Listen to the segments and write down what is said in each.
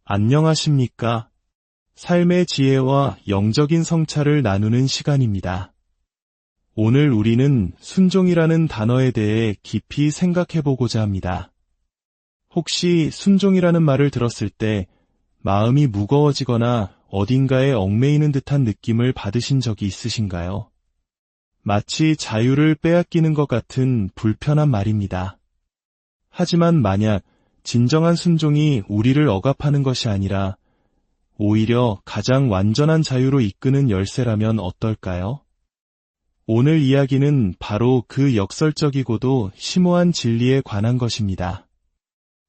안녕하십니까? 삶의 지혜와 영적인 성찰을 나누는 시간입니다. 오늘 우리는 순종이라는 단어에 대해 깊이 생각해보고자 합니다. 혹시 순종이라는 말을 들었을 때 마음이 무거워지거나 어딘가에 얽매이는 듯한 느낌을 받으신 적이 있으신가요? 마치 자유를 빼앗기는 것 같은 불편한 말입니다. 하지만 만약 진정한 순종이 우리를 억압하는 것이 아니라 오히려 가장 완전한 자유로 이끄는 열쇠라면 어떨까요? 오늘 이야기는 바로 그 역설적이고도 심오한 진리에 관한 것입니다.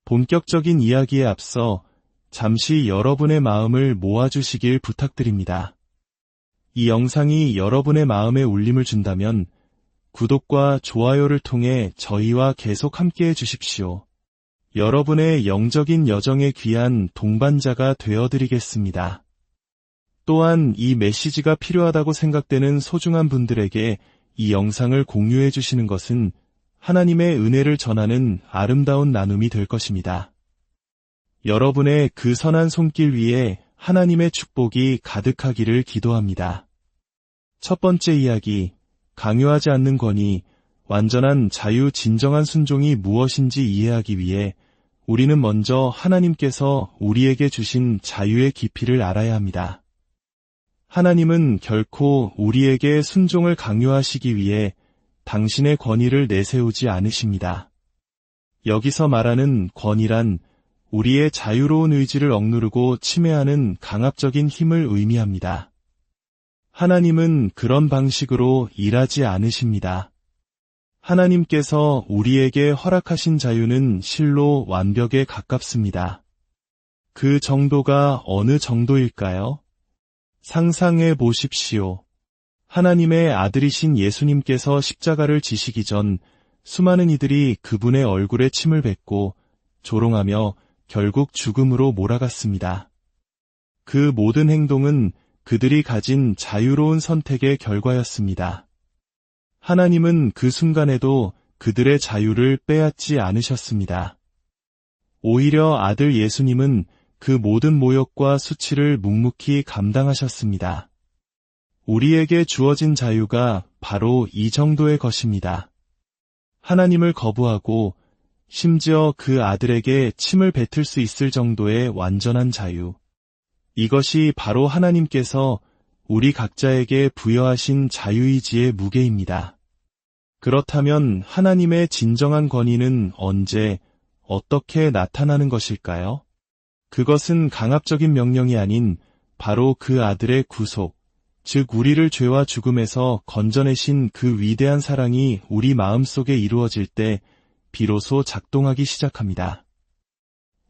본격적인 이야기에 앞서 잠시 여러분의 마음을 모아주시길 부탁드립니다. 이 영상이 여러분의 마음에 울림을 준다면 구독과 좋아요를 통해 저희와 계속 함께해 주십시오. 여러분의 영적인 여정에 귀한 동반자가 되어드리겠습니다. 또한 이 메시지가 필요하다고 생각되는 소중한 분들에게 이 영상을 공유해 주시는 것은 하나님의 은혜를 전하는 아름다운 나눔이 될 것입니다. 여러분의 그 선한 손길 위에 하나님의 축복이 가득하기를 기도합니다. 첫 번째 이야기, 강요하지 않는 권위, 완전한 자유, 진정한 순종이 무엇인지 이해하기 위해 우리는 먼저 하나님께서 우리에게 주신 자유의 깊이를 알아야 합니다. 하나님은 결코 우리에게 순종을 강요하시기 위해 당신의 권위를 내세우지 않으십니다. 여기서 말하는 권위란 우리의 자유로운 의지를 억누르고 침해하는 강압적인 힘을 의미합니다. 하나님은 그런 방식으로 일하지 않으십니다. 하나님께서 우리에게 허락하신 자유는 실로 완벽에 가깝습니다. 그 정도가 어느 정도일까요? 상상해 보십시오. 하나님의 아들이신 예수님께서 십자가를 지시기 전 수많은 이들이 그분의 얼굴에 침을 뱉고 조롱하며 결국 죽음으로 몰아갔습니다. 그 모든 행동은 그들이 가진 자유로운 선택의 결과였습니다. 하나님은 그 순간에도 그들의 자유를 빼앗지 않으셨습니다. 오히려 아들 예수님은 그 모든 모욕과 수치를 묵묵히 감당하셨습니다. 우리에게 주어진 자유가 바로 이 정도의 것입니다. 하나님을 거부하고 심지어 그 아들에게 침을 뱉을 수 있을 정도의 완전한 자유. 이것이 바로 하나님께서 우리 각자에게 부여하신 자유의지의 무게입니다. 그렇다면 하나님의 진정한 권위는 언제, 어떻게 나타나는 것일까요? 그것은 강압적인 명령이 아닌 바로 그 아들의 구속, 즉 우리를 죄와 죽음에서 건져내신 그 위대한 사랑이 우리 마음속에 이루어질 때 비로소 작동하기 시작합니다.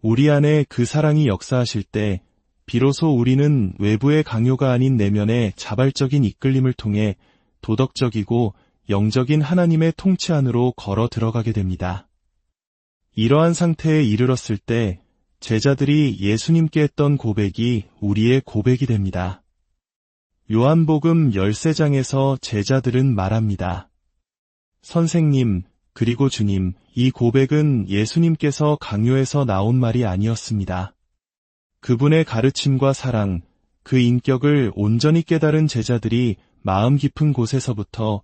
우리 안에 그 사랑이 역사하실 때 비로소 우리는 외부의 강요가 아닌 내면의 자발적인 이끌림을 통해 도덕적이고 영적인 하나님의 통치 안으로 걸어 들어가게 됩니다. 이러한 상태에 이르렀을 때 제자들이 예수님께 했던 고백이 우리의 고백이 됩니다. 요한복음 13장에서 제자들은 말합니다. 선생님, 그리고 주님, 이 고백은 예수님께서 강요해서 나온 말이 아니었습니다. 그분의 가르침과 사랑, 그 인격을 온전히 깨달은 제자들이 마음 깊은 곳에서부터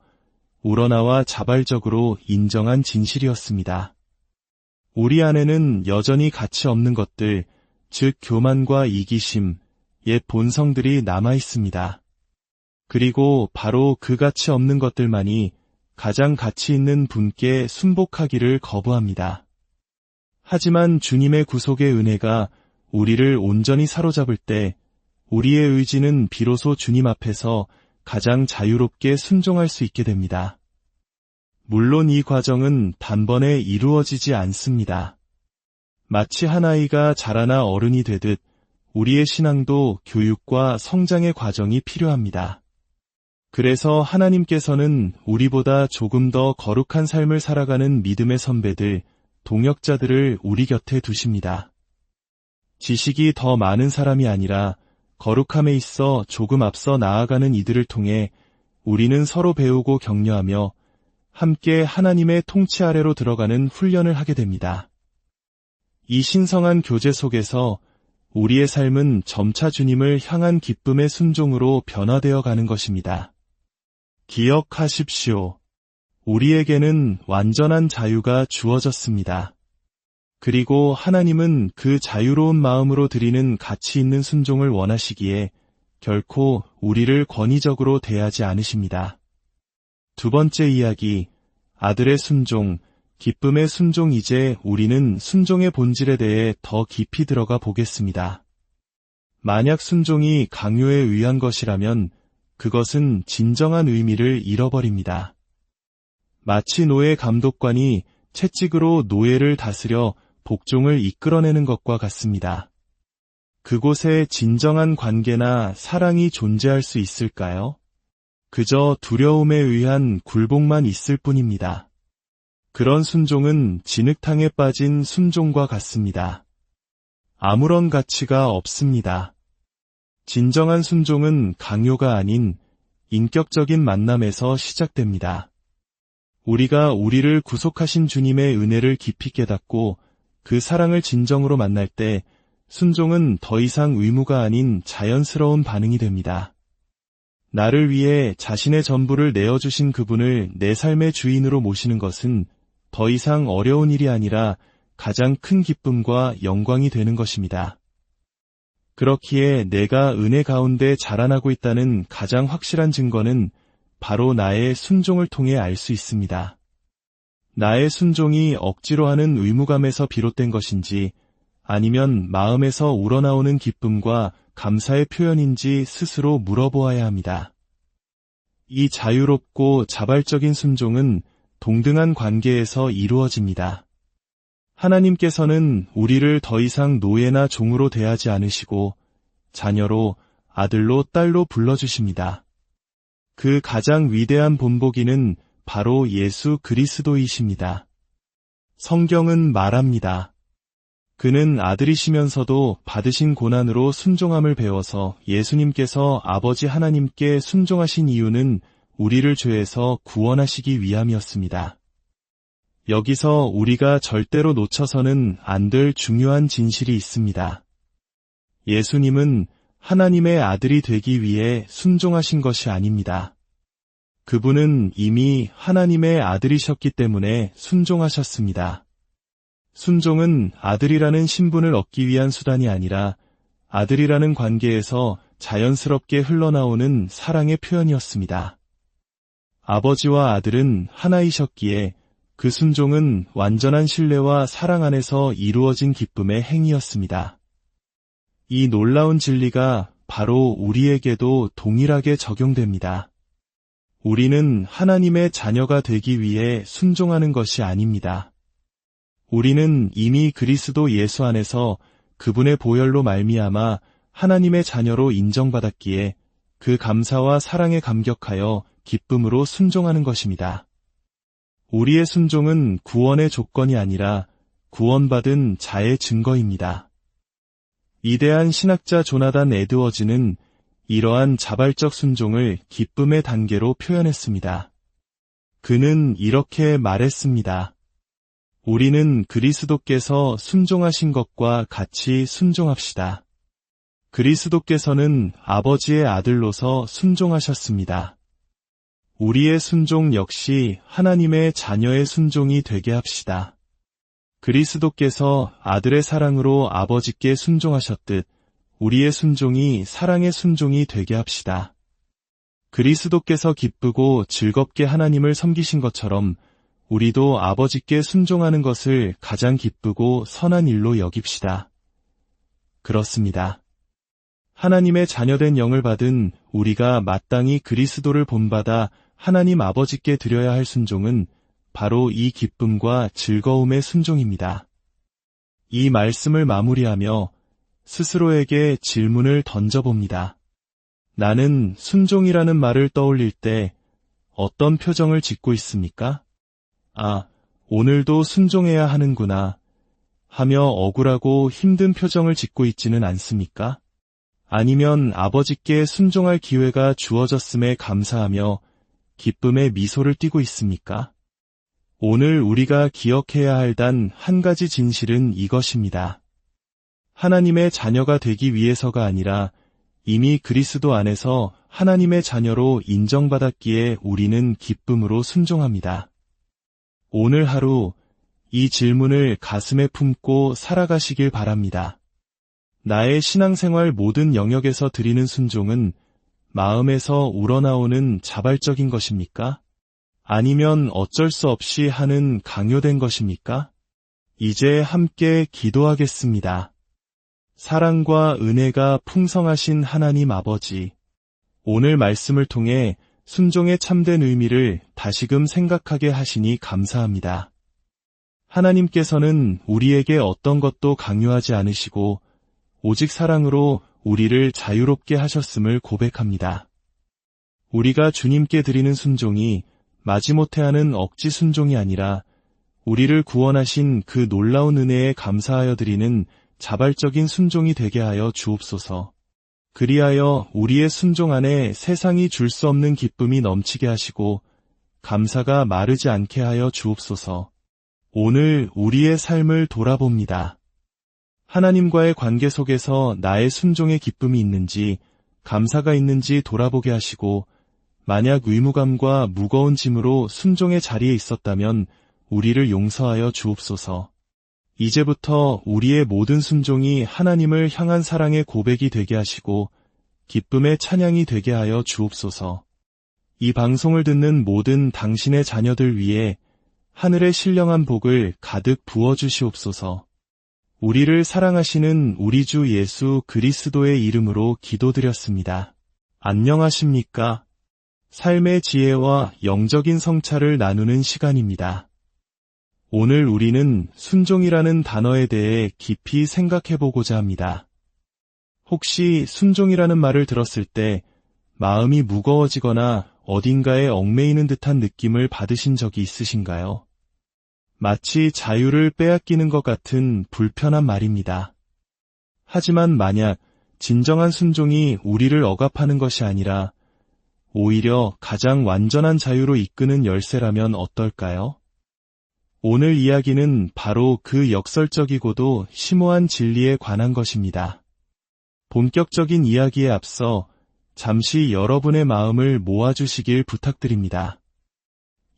우러나와 자발적으로 인정한 진실이었습니다. 우리 안에는 여전히 가치 없는 것들, 즉 교만과 이기심, 옛 본성들이 남아 있습니다. 그리고 바로 그 가치 없는 것들만이 가장 가치 있는 분께 순복하기를 거부합니다. 하지만 주님의 구속의 은혜가 우리를 온전히 사로잡을 때 우리의 의지는 비로소 주님 앞에서 가장 자유롭게 순종할 수 있게 됩니다. 물론 이 과정은 단번에 이루어지지 않습니다. 마치 한 아이가 자라나 어른이 되듯 우리의 신앙도 교육과 성장의 과정이 필요합니다. 그래서 하나님께서는 우리보다 조금 더 거룩한 삶을 살아가는 믿음의 선배들, 동역자들을 우리 곁에 두십니다. 지식이 더 많은 사람이 아니라 거룩함에 있어 조금 앞서 나아가는 이들을 통해 우리는 서로 배우고 격려하며 함께 하나님의 통치 아래로 들어가는 훈련을 하게 됩니다. 이 신성한 교제 속에서 우리의 삶은 점차 주님을 향한 기쁨의 순종으로 변화되어 가는 것입니다. 기억하십시오. 우리에게는 완전한 자유가 주어졌습니다. 그리고 하나님은 그 자유로운 마음으로 드리는 가치 있는 순종을 원하시기에 결코 우리를 권위적으로 대하지 않으십니다. 두 번째 이야기, 아들의 순종, 기쁨의 순종. 이제 우리는 순종의 본질에 대해 더 깊이 들어가 보겠습니다. 만약 순종이 강요에 의한 것이라면 그것은 진정한 의미를 잃어버립니다. 마치 노예 감독관이 채찍으로 노예를 다스려 복종을 이끌어내는 것과 같습니다. 그곳에 진정한 관계나 사랑이 존재할 수 있을까요? 그저 두려움에 의한 굴복만 있을 뿐입니다. 그런 순종은 진흙탕에 빠진 순종과 같습니다. 아무런 가치가 없습니다. 진정한 순종은 강요가 아닌 인격적인 만남에서 시작됩니다. 우리가 우리를 구속하신 주님의 은혜를 깊이 깨닫고 그 사랑을 진정으로 만날 때 순종은 더 이상 의무가 아닌 자연스러운 반응이 됩니다. 나를 위해 자신의 전부를 내어주신 그분을 내 삶의 주인으로 모시는 것은 더 이상 어려운 일이 아니라 가장 큰 기쁨과 영광이 되는 것입니다. 그렇기에 내가 은혜 가운데 자라나고 있다는 가장 확실한 증거는 바로 나의 순종을 통해 알 수 있습니다. 나의 순종이 억지로 하는 의무감에서 비롯된 것인지 아니면 마음에서 우러나오는 기쁨과 감사의 표현인지 스스로 물어보아야 합니다. 이 자유롭고 자발적인 순종은 동등한 관계에서 이루어집니다. 하나님께서는 우리를 더 이상 노예나 종으로 대하지 않으시고 자녀로, 아들로, 딸로 불러주십니다. 그 가장 위대한 본보기는 바로 예수 그리스도이십니다. 성경은 말합니다. 그는 아들이시면서도 받으신 고난으로 순종함을 배워서 예수님께서 아버지 하나님께 순종하신 이유는 우리를 죄에서 구원하시기 위함이었습니다. 여기서 우리가 절대로 놓쳐서는 안 될 중요한 진실이 있습니다. 예수님은 하나님의 아들이 되기 위해 순종하신 것이 아닙니다. 그분은 이미 하나님의 아들이셨기 때문에 순종하셨습니다. 순종은 아들이라는 신분을 얻기 위한 수단이 아니라 아들이라는 관계에서 자연스럽게 흘러나오는 사랑의 표현이었습니다. 아버지와 아들은 하나이셨기에 그 순종은 완전한 신뢰와 사랑 안에서 이루어진 기쁨의 행위였습니다. 이 놀라운 진리가 바로 우리에게도 동일하게 적용됩니다. 우리는 하나님의 자녀가 되기 위해 순종하는 것이 아닙니다. 우리는 이미 그리스도 예수 안에서 그분의 보혈로 말미암아 하나님의 자녀로 인정받았기에 그 감사와 사랑에 감격하여 기쁨으로 순종하는 것입니다. 우리의 순종은 구원의 조건이 아니라 구원받은 자의 증거입니다. 위대한 신학자 조나단 에드워즈는 이러한 자발적 순종을 기쁨의 단계로 표현했습니다. 그는 이렇게 말했습니다. 우리는 그리스도께서 순종하신 것과 같이 순종합시다. 그리스도께서는 아버지의 아들로서 순종하셨습니다. 우리의 순종 역시 하나님의 자녀의 순종이 되게 합시다. 그리스도께서 아들의 사랑으로 아버지께 순종하셨듯 우리의 순종이 사랑의 순종이 되게 합시다. 그리스도께서 기쁘고 즐겁게 하나님을 섬기신 것처럼 우리도 아버지께 순종하는 것을 가장 기쁘고 선한 일로 여깁시다. 그렇습니다. 하나님의 자녀된 영을 받은 우리가 마땅히 그리스도를 본받아 하나님 아버지께 드려야 할 순종은 바로 이 기쁨과 즐거움의 순종입니다. 이 말씀을 마무리하며 스스로에게 질문을 던져봅니다. 나는 순종이라는 말을 떠올릴 때 어떤 표정을 짓고 있습니까? 아, 오늘도 순종해야 하는구나 하며 억울하고 힘든 표정을 짓고 있지는 않습니까? 아니면 아버지께 순종할 기회가 주어졌음에 감사하며 기쁨의 미소를 띠고 있습니까? 오늘 우리가 기억해야 할 단 한 가지 진실은 이것입니다. 하나님의 자녀가 되기 위해서가 아니라 이미 그리스도 안에서 하나님의 자녀로 인정받았기에 우리는 기쁨으로 순종합니다. 오늘 하루 이 질문을 가슴에 품고 살아가시길 바랍니다. 나의 신앙생활 모든 영역에서 드리는 순종은 마음에서 우러나오는 자발적인 것입니까? 아니면 어쩔 수 없이 하는 강요된 것입니까? 이제 함께 기도하겠습니다. 사랑과 은혜가 풍성하신 하나님 아버지, 오늘 말씀을 통해 순종의 참된 의미를 다시금 생각하게 하시니 감사합니다. 하나님께서는 우리에게 어떤 것도 강요하지 않으시고 오직 사랑으로 우리를 자유롭게 하셨음을 고백합니다. 우리가 주님께 드리는 순종이 마지못해 하는 억지 순종이 아니라 우리를 구원하신 그 놀라운 은혜에 감사하여 드리는 자발적인 순종이 되게 하여 주옵소서. 그리하여 우리의 순종 안에 세상이 줄 수 없는 기쁨이 넘치게 하시고 감사가 마르지 않게 하여 주옵소서. 오늘 우리의 삶을 돌아봅니다. 하나님과의 관계 속에서 나의 순종의 기쁨이 있는지, 감사가 있는지 돌아보게 하시고, 만약 의무감과 무거운 짐으로 순종의 자리에 있었다면 우리를 용서하여 주옵소서. 이제부터 우리의 모든 순종이 하나님을 향한 사랑의 고백이 되게 하시고, 기쁨의 찬양이 되게 하여 주옵소서. 이 방송을 듣는 모든 당신의 자녀들 위해 하늘의 신령한 복을 가득 부어주시옵소서. 우리를 사랑하시는 우리 주 예수 그리스도의 이름으로 기도드렸습니다. 안녕하십니까? 삶의 지혜와 영적인 성찰을 나누는 시간입니다. 오늘 우리는 순종이라는 단어에 대해 깊이 생각해보고자 합니다. 혹시 순종이라는 말을 들었을 때 마음이 무거워지거나 어딘가에 얽매이는 듯한 느낌을 받으신 적이 있으신가요? 마치 자유를 빼앗기는 것 같은 불편한 말입니다. 하지만 만약 진정한 순종이 우리를 억압하는 것이 아니라 오히려 가장 완전한 자유로 이끄는 열쇠라면 어떨까요? 오늘 이야기는 바로 그 역설적이고도 심오한 진리에 관한 것입니다. 본격적인 이야기에 앞서 잠시 여러분의 마음을 모아주시길 부탁드립니다.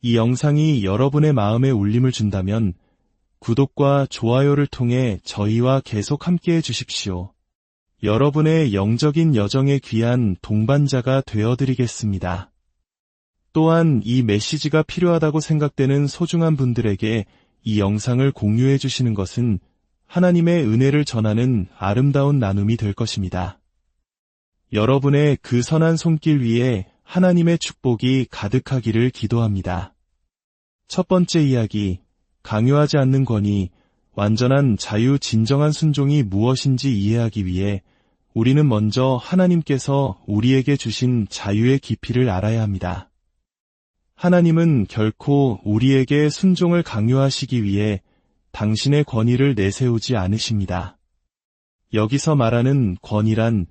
이 영상이 여러분의 마음에 울림을 준다면 구독과 좋아요를 통해 저희와 계속 함께해 주십시오. 여러분의 영적인 여정에 귀한 동반자가 되어드리겠습니다. 또한 이 메시지가 필요하다고 생각되는 소중한 분들에게 이 영상을 공유해 주시는 것은 하나님의 은혜를 전하는 아름다운 나눔이 될 것입니다. 여러분의 그 선한 손길 위에 하나님의 축복이 가득하기를 기도합니다. 첫 번째 이야기, 강요하지 않는 권위, 완전한 자유, 진정한 순종이 무엇인지 이해하기 위해 우리는 먼저 하나님께서 우리에게 주신 자유의 깊이를 알아야 합니다. 하나님은 결코 우리에게 순종을 강요하시기 위해 당신의 권위를 내세우지 않으십니다. 여기서 말하는 권위란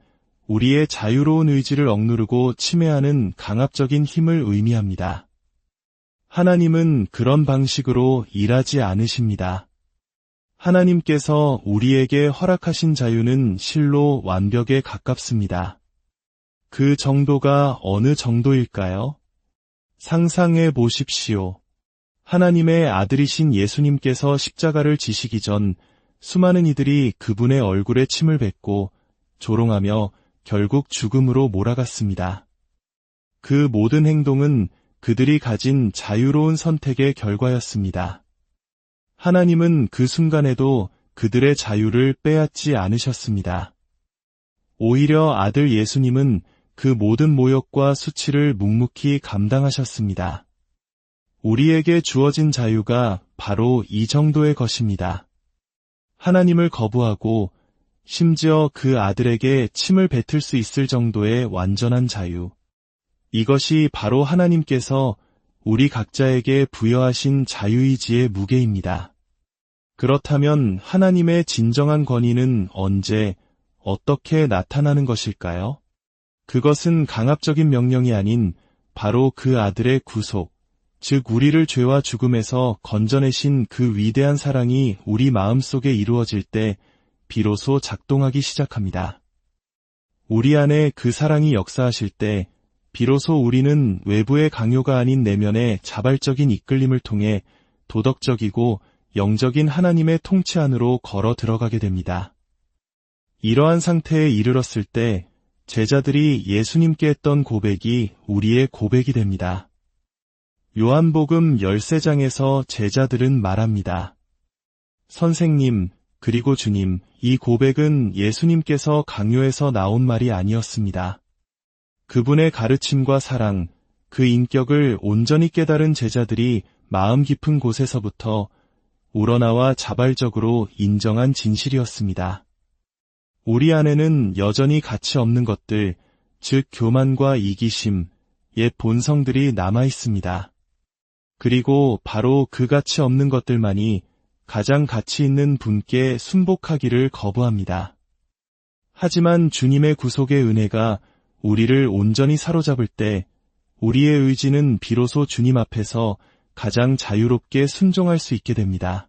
우리의 자유로운 의지를 억누르고 침해하는 강압적인 힘을 의미합니다. 하나님은 그런 방식으로 일하지 않으십니다. 하나님께서 우리에게 허락하신 자유는 실로 완벽에 가깝습니다. 그 정도가 어느 정도일까요? 상상해 보십시오. 하나님의 아들이신 예수님께서 십자가를 지시기 전 수많은 이들이 그분의 얼굴에 침을 뱉고 조롱하며 결국 죽음으로 몰아갔습니다. 그 모든 행동은 그들이 가진 자유로운 선택의 결과였습니다. 하나님은 그 순간에도 그들의 자유를 빼앗지 않으셨습니다. 오히려 아들 예수님은 그 모든 모욕과 수치를 묵묵히 감당하셨습니다. 우리에게 주어진 자유가 바로 이 정도의 것입니다. 하나님을 거부하고 심지어 그 아들에게 침을 뱉을 수 있을 정도의 완전한 자유. 이것이 바로 하나님께서 우리 각자에게 부여하신 자유의지의 무게입니다. 그렇다면 하나님의 진정한 권위는 언제, 어떻게 나타나는 것일까요? 그것은 강압적인 명령이 아닌 바로 그 아들의 구속, 즉 우리를 죄와 죽음에서 건져내신 그 위대한 사랑이 우리 마음속에 이루어질 때 비로소 작동하기 시작합니다. 우리 안에 그 사랑이 역사하실 때 비로소 우리는 외부의 강요가 아닌 내면의 자발적인 이끌림을 통해 도덕적이고 영적인 하나님의 통치 안으로 걸어 들어가게 됩니다. 이러한 상태에 이르렀을 때 제자들이 예수님께 했던 고백이 우리의 고백이 됩니다. 요한복음 13장에서 제자들은 말합니다. 선생님, 그리고 주님, 이 고백은 예수님께서 강요해서 나온 말이 아니었습니다. 그분의 가르침과 사랑, 그 인격을 온전히 깨달은 제자들이 마음 깊은 곳에서부터 우러나와 자발적으로 인정한 진실이었습니다. 우리 안에는 여전히 가치 없는 것들, 즉 교만과 이기심, 옛 본성들이 남아 있습니다. 그리고 바로 그 가치 없는 것들만이 가장 가치 있는 분께 순복하기를 거부합니다. 하지만 주님의 구속의 은혜가 우리를 온전히 사로잡을 때 우리의 의지는 비로소 주님 앞에서 가장 자유롭게 순종할 수 있게 됩니다.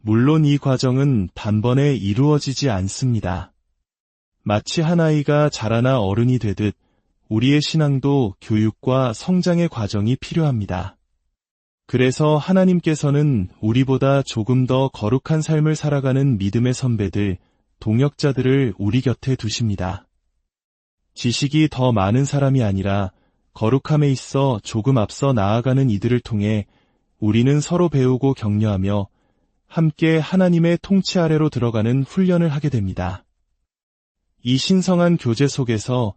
물론 이 과정은 단번에 이루어지지 않습니다. 마치 한 아이가 자라나 어른이 되듯 우리의 신앙도 교육과 성장의 과정이 필요합니다. 그래서 하나님께서는 우리보다 조금 더 거룩한 삶을 살아가는 믿음의 선배들, 동역자들을 우리 곁에 두십니다. 지식이 더 많은 사람이 아니라 거룩함에 있어 조금 앞서 나아가는 이들을 통해 우리는 서로 배우고 격려하며 함께 하나님의 통치 아래로 들어가는 훈련을 하게 됩니다. 이 신성한 교제 속에서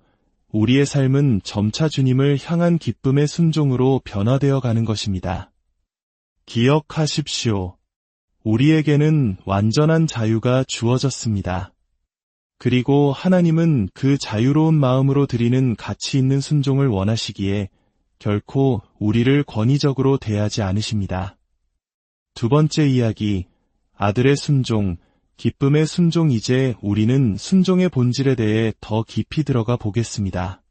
우리의 삶은 점차 주님을 향한 기쁨의 순종으로 변화되어 가는 것입니다. 기억하십시오. 우리에게는 완전한 자유가 주어졌습니다. 그리고 하나님은 그 자유로운 마음으로 드리는 가치 있는 순종을 원하시기에 결코 우리를 권위적으로 대하지 않으십니다. 두 번째 이야기, 아들의 순종, 기쁨의 순종. 이제 우리는 순종의 본질에 대해 더 깊이 들어가 보겠습니다.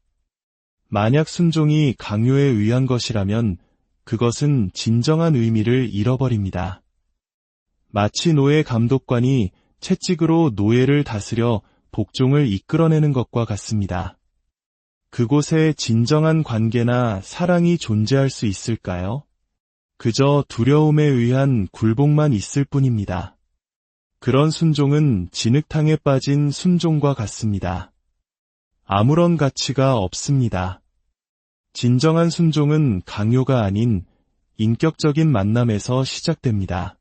만약 순종이 강요에 의한 것이라면 그것은 진정한 의미를 잃어버립니다. 마치 노예 감독관이 채찍으로 노예를 다스려 복종을 이끌어내는 것과 같습니다. 그곳에 진정한 관계나 사랑이 존재할 수 있을까요? 그저 두려움에 의한 굴복만 있을 뿐입니다. 그런 순종은 진흙탕에 빠진 순종과 같습니다. 아무런 가치가 없습니다. 진정한 순종은 강요가 아닌 인격적인 만남에서 시작됩니다.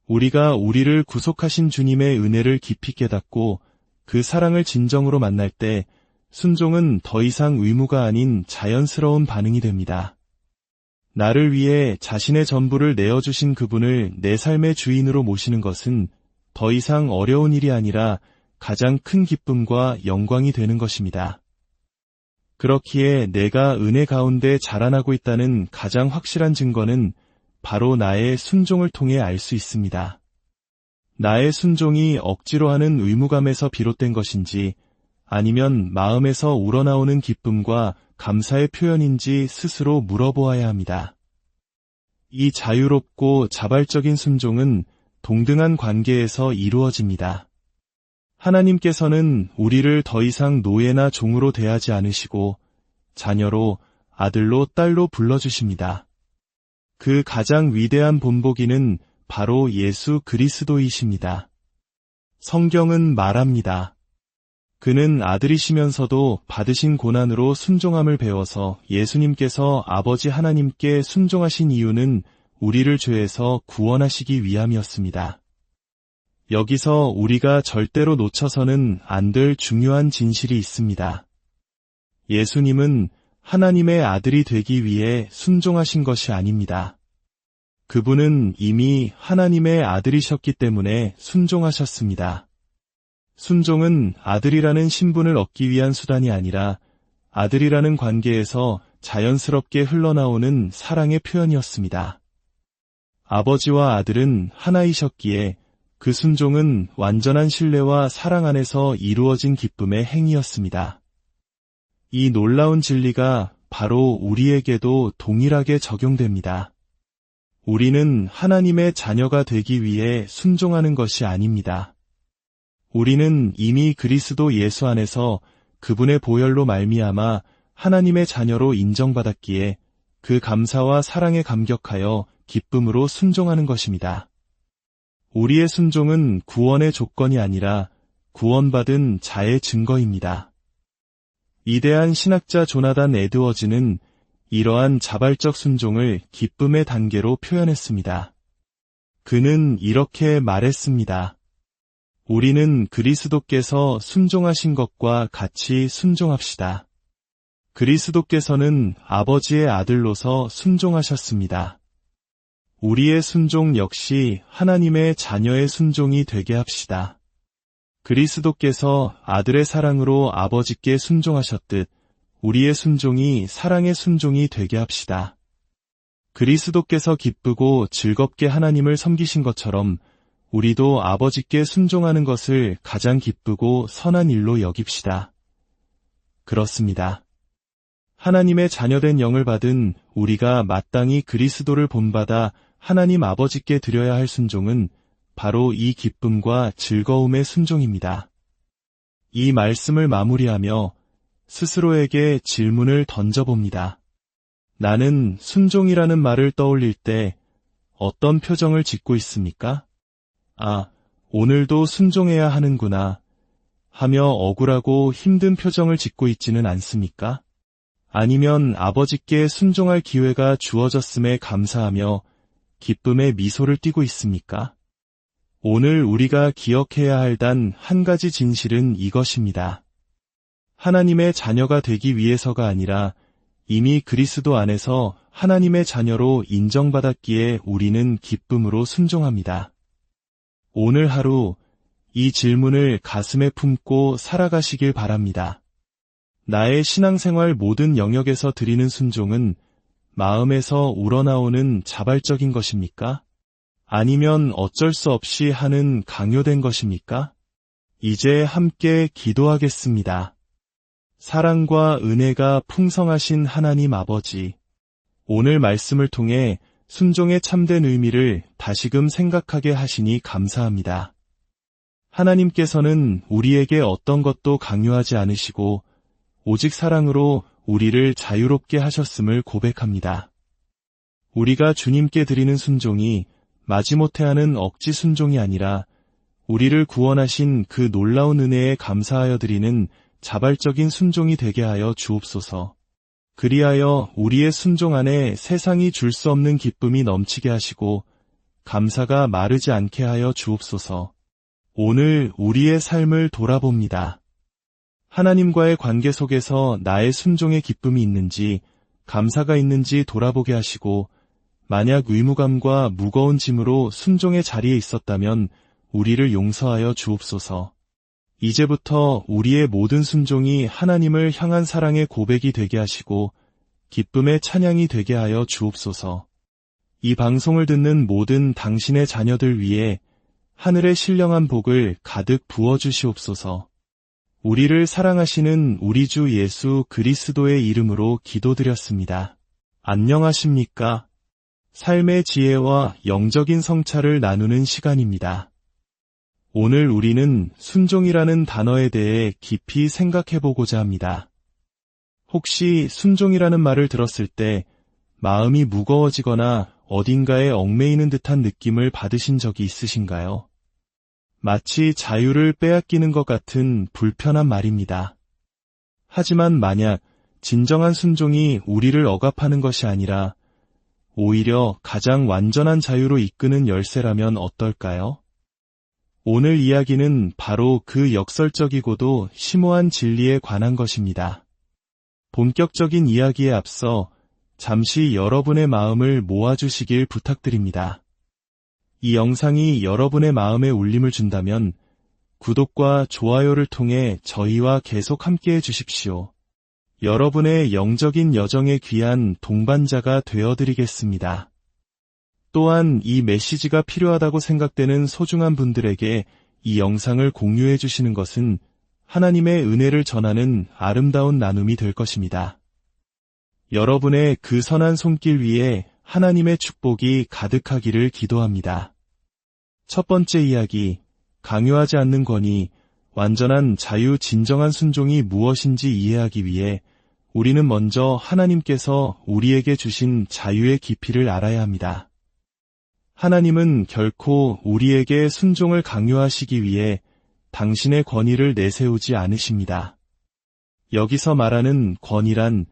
우리가 우리를 구속하신 주님의 은혜를 깊이 깨닫고 그 사랑을 진정으로 만날 때 순종은 더 이상 의무가 아닌 자연스러운 반응이 됩니다. 나를 위해 자신의 전부를 내어주신 그분을 내 삶의 주인으로 모시는 것은 더 이상 어려운 일이 아니라 가장 큰 기쁨과 영광이 되는 것입니다. 그렇기에 내가 은혜 가운데 자라나고 있다는 가장 확실한 증거는 바로 나의 순종을 통해 알 수 있습니다. 나의 순종이 억지로 하는 의무감에서 비롯된 것인지 아니면 마음에서 우러나오는 기쁨과 감사의 표현인지 스스로 물어보아야 합니다. 이 자유롭고 자발적인 순종은 동등한 관계에서 이루어집니다. 하나님께서는 우리를 더 이상 노예나 종으로 대하지 않으시고 자녀로, 아들로, 딸로 불러주십니다. 그 가장 위대한 본보기는 바로 예수 그리스도이십니다. 성경은 말합니다. 그는 아들이시면서도 받으신 고난으로 순종함을 배워서 예수님께서 아버지 하나님께 순종하신 이유는 우리를 죄에서 구원하시기 위함이었습니다. 여기서 우리가 절대로 놓쳐서는 안 될 중요한 진실이 있습니다. 예수님은 하나님의 아들이 되기 위해 순종하신 것이 아닙니다. 그분은 이미 하나님의 아들이셨기 때문에 순종하셨습니다. 순종은 아들이라는 신분을 얻기 위한 수단이 아니라 아들이라는 관계에서 자연스럽게 흘러나오는 사랑의 표현이었습니다. 아버지와 아들은 하나이셨기에 그 순종은 완전한 신뢰와 사랑 안에서 이루어진 기쁨의 행위였습니다. 이 놀라운 진리가 바로 우리에게도 동일하게 적용됩니다. 우리는 하나님의 자녀가 되기 위해 순종하는 것이 아닙니다. 우리는 이미 그리스도 예수 안에서 그분의 보혈로 말미암아 하나님의 자녀로 인정받았기에 그 감사와 사랑에 감격하여 기쁨으로 순종하는 것입니다. 우리의 순종은 구원의 조건이 아니라 구원받은 자의 증거입니다. 위대한 신학자 조나단 에드워즈는 이러한 자발적 순종을 기쁨의 단계로 표현했습니다. 그는 이렇게 말했습니다. 우리는 그리스도께서 순종하신 것과 같이 순종합시다. 그리스도께서는 아버지의 아들로서 순종하셨습니다. 우리의 순종 역시 하나님의 자녀의 순종이 되게 합시다. 그리스도께서 아들의 사랑으로 아버지께 순종하셨듯 우리의 순종이 사랑의 순종이 되게 합시다. 그리스도께서 기쁘고 즐겁게 하나님을 섬기신 것처럼 우리도 아버지께 순종하는 것을 가장 기쁘고 선한 일로 여깁시다. 그렇습니다. 하나님의 자녀된 영을 받은 우리가 마땅히 그리스도를 본받아 하나님 아버지께 드려야 할 순종은 바로 이 기쁨과 즐거움의 순종입니다. 이 말씀을 마무리하며 스스로에게 질문을 던져봅니다. 나는 순종이라는 말을 떠올릴 때 어떤 표정을 짓고 있습니까? 아, 오늘도 순종해야 하는구나 하며 억울하고 힘든 표정을 짓고 있지는 않습니까? 아니면 아버지께 순종할 기회가 주어졌음에 감사하며 기쁨의 미소를 띠고 있습니까? 오늘 우리가 기억해야 할 단 한 가지 진실은 이것입니다. 하나님의 자녀가 되기 위해서가 아니라 이미 그리스도 안에서 하나님의 자녀로 인정받았기에 우리는 기쁨으로 순종합니다. 오늘 하루 이 질문을 가슴에 품고 살아가시길 바랍니다. 나의 신앙생활 모든 영역에서 드리는 순종은 마음에서 우러나오는 자발적인 것입니까? 아니면 어쩔 수 없이 하는 강요된 것입니까? 이제 함께 기도하겠습니다. 사랑과 은혜가 풍성하신 하나님 아버지, 오늘 말씀을 통해 순종의 참된 의미를 다시금 생각하게 하시니 감사합니다. 하나님께서는 우리에게 어떤 것도 강요하지 않으시고 오직 사랑으로 우리를 자유롭게 하셨음을 고백합니다. 우리가 주님께 드리는 순종이 마지못해 하는 억지 순종이 아니라 우리를 구원하신 그 놀라운 은혜에 감사하여 드리는 자발적인 순종이 되게 하여 주옵소서. 그리하여 우리의 순종 안에 세상이 줄 수 없는 기쁨이 넘치게 하시고 감사가 마르지 않게 하여 주옵소서. 오늘 우리의 삶을 돌아봅니다. 하나님과의 관계 속에서 나의 순종의 기쁨이 있는지 감사가 있는지 돌아보게 하시고 만약 의무감과 무거운 짐으로 순종의 자리에 있었다면 우리를 용서하여 주옵소서. 이제부터 우리의 모든 순종이 하나님을 향한 사랑의 고백이 되게 하시고 기쁨의 찬양이 되게 하여 주옵소서. 이 방송을 듣는 모든 당신의 자녀들 위해 하늘의 신령한 복을 가득 부어주시옵소서. 우리를 사랑하시는 우리 주 예수 그리스도의 이름으로 기도드렸습니다. 안녕하십니까? 삶의 지혜와 영적인 성찰을 나누는 시간입니다. 오늘 우리는 순종이라는 단어에 대해 깊이 생각해보고자 합니다. 혹시 순종이라는 말을 들었을 때 마음이 무거워지거나 어딘가에 얽매이는 듯한 느낌을 받으신 적이 있으신가요? 마치 자유를 빼앗기는 것 같은 불편한 말입니다. 하지만 만약 진정한 순종이 우리를 억압하는 것이 아니라 오히려 가장 완전한 자유로 이끄는 열쇠라면 어떨까요? 오늘 이야기는 바로 그 역설적이고도 심오한 진리에 관한 것입니다. 본격적인 이야기에 앞서 잠시 여러분의 마음을 모아주시길 부탁드립니다. 이 영상이 여러분의 마음에 울림을 준다면 구독과 좋아요를 통해 저희와 계속 함께해 주십시오. 여러분의 영적인 여정에 귀한 동반자가 되어드리겠습니다. 또한 이 메시지가 필요하다고 생각되는 소중한 분들에게 이 영상을 공유해 주시는 것은 하나님의 은혜를 전하는 아름다운 나눔이 될 것입니다. 여러분의 그 선한 손길 위에 하나님의 축복이 가득하기를 기도합니다. 첫 번째 이야기, 강요하지 않는 권위, 완전한 자유, 진정한 순종이 무엇인지 이해하기 위해 우리는 먼저 하나님께서 우리에게 주신 자유의 깊이를 알아야 합니다. 하나님은 결코 우리에게 순종을 강요하시기 위해 당신의 권위를 내세우지 않으십니다. 여기서 말하는 권위란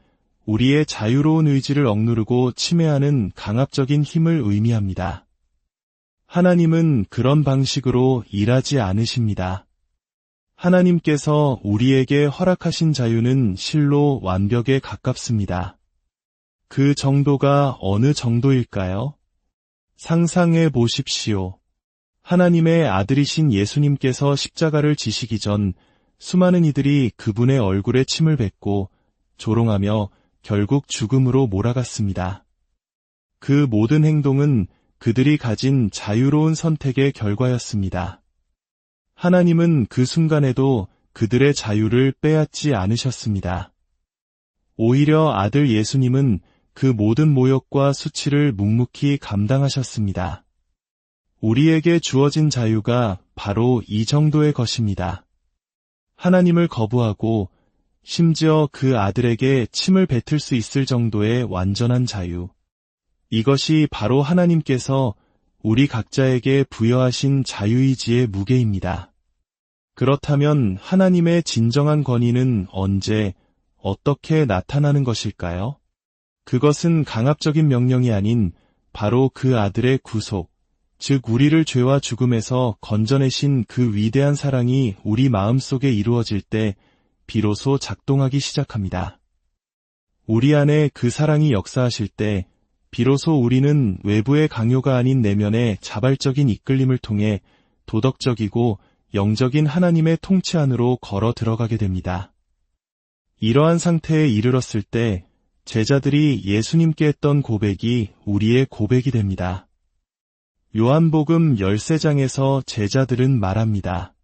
우리의 자유로운 의지를 억누르고 침해하는 강압적인 힘을 의미합니다. 하나님은 그런 방식으로 일하지 않으십니다. 하나님께서 우리에게 허락하신 자유는 실로 완벽에 가깝습니다. 그 정도가 어느 정도일까요? 상상해 보십시오. 하나님의 아들이신 예수님께서 십자가를 지시기 전 수많은 이들이 그분의 얼굴에 침을 뱉고 조롱하며 결국 죽음으로 몰아갔습니다. 그 모든 행동은 그들이 가진 자유로운 선택의 결과였습니다. 하나님은 그 순간에도 그들의 자유를 빼앗지 않으셨습니다. 오히려 아들 예수님은 그 모든 모욕과 수치를 묵묵히 감당하셨습니다. 우리에게 주어진 자유가 바로 이 정도의 것입니다. 하나님을 거부하고 심지어 그 아들에게 침을 뱉을 수 있을 정도의 완전한 자유. 이것이 바로 하나님께서 우리 각자에게 부여하신 자유의지의 무게입니다. 그렇다면 하나님의 진정한 권위는 언제, 어떻게 나타나는 것일까요? 그것은 강압적인 명령이 아닌 바로 그 아들의 구속, 즉 우리를 죄와 죽음에서 건져내신 그 위대한 사랑이 우리 마음속에 이루어질 때 비로소 작동하기 시작합니다. 우리 안에 그 사랑이 역사하실 때 비로소 우리는 외부의 강요가 아닌 내면의 자발적인 이끌림을 통해 도덕적이고 영적인 하나님의 통치 안으로 걸어 들어가게 됩니다. 이러한 상태에 이르렀을 때 제자들이 예수님께 했던 고백이 우리의 고백이 됩니다. 요한복음 13장에서 제자들은 말합니다.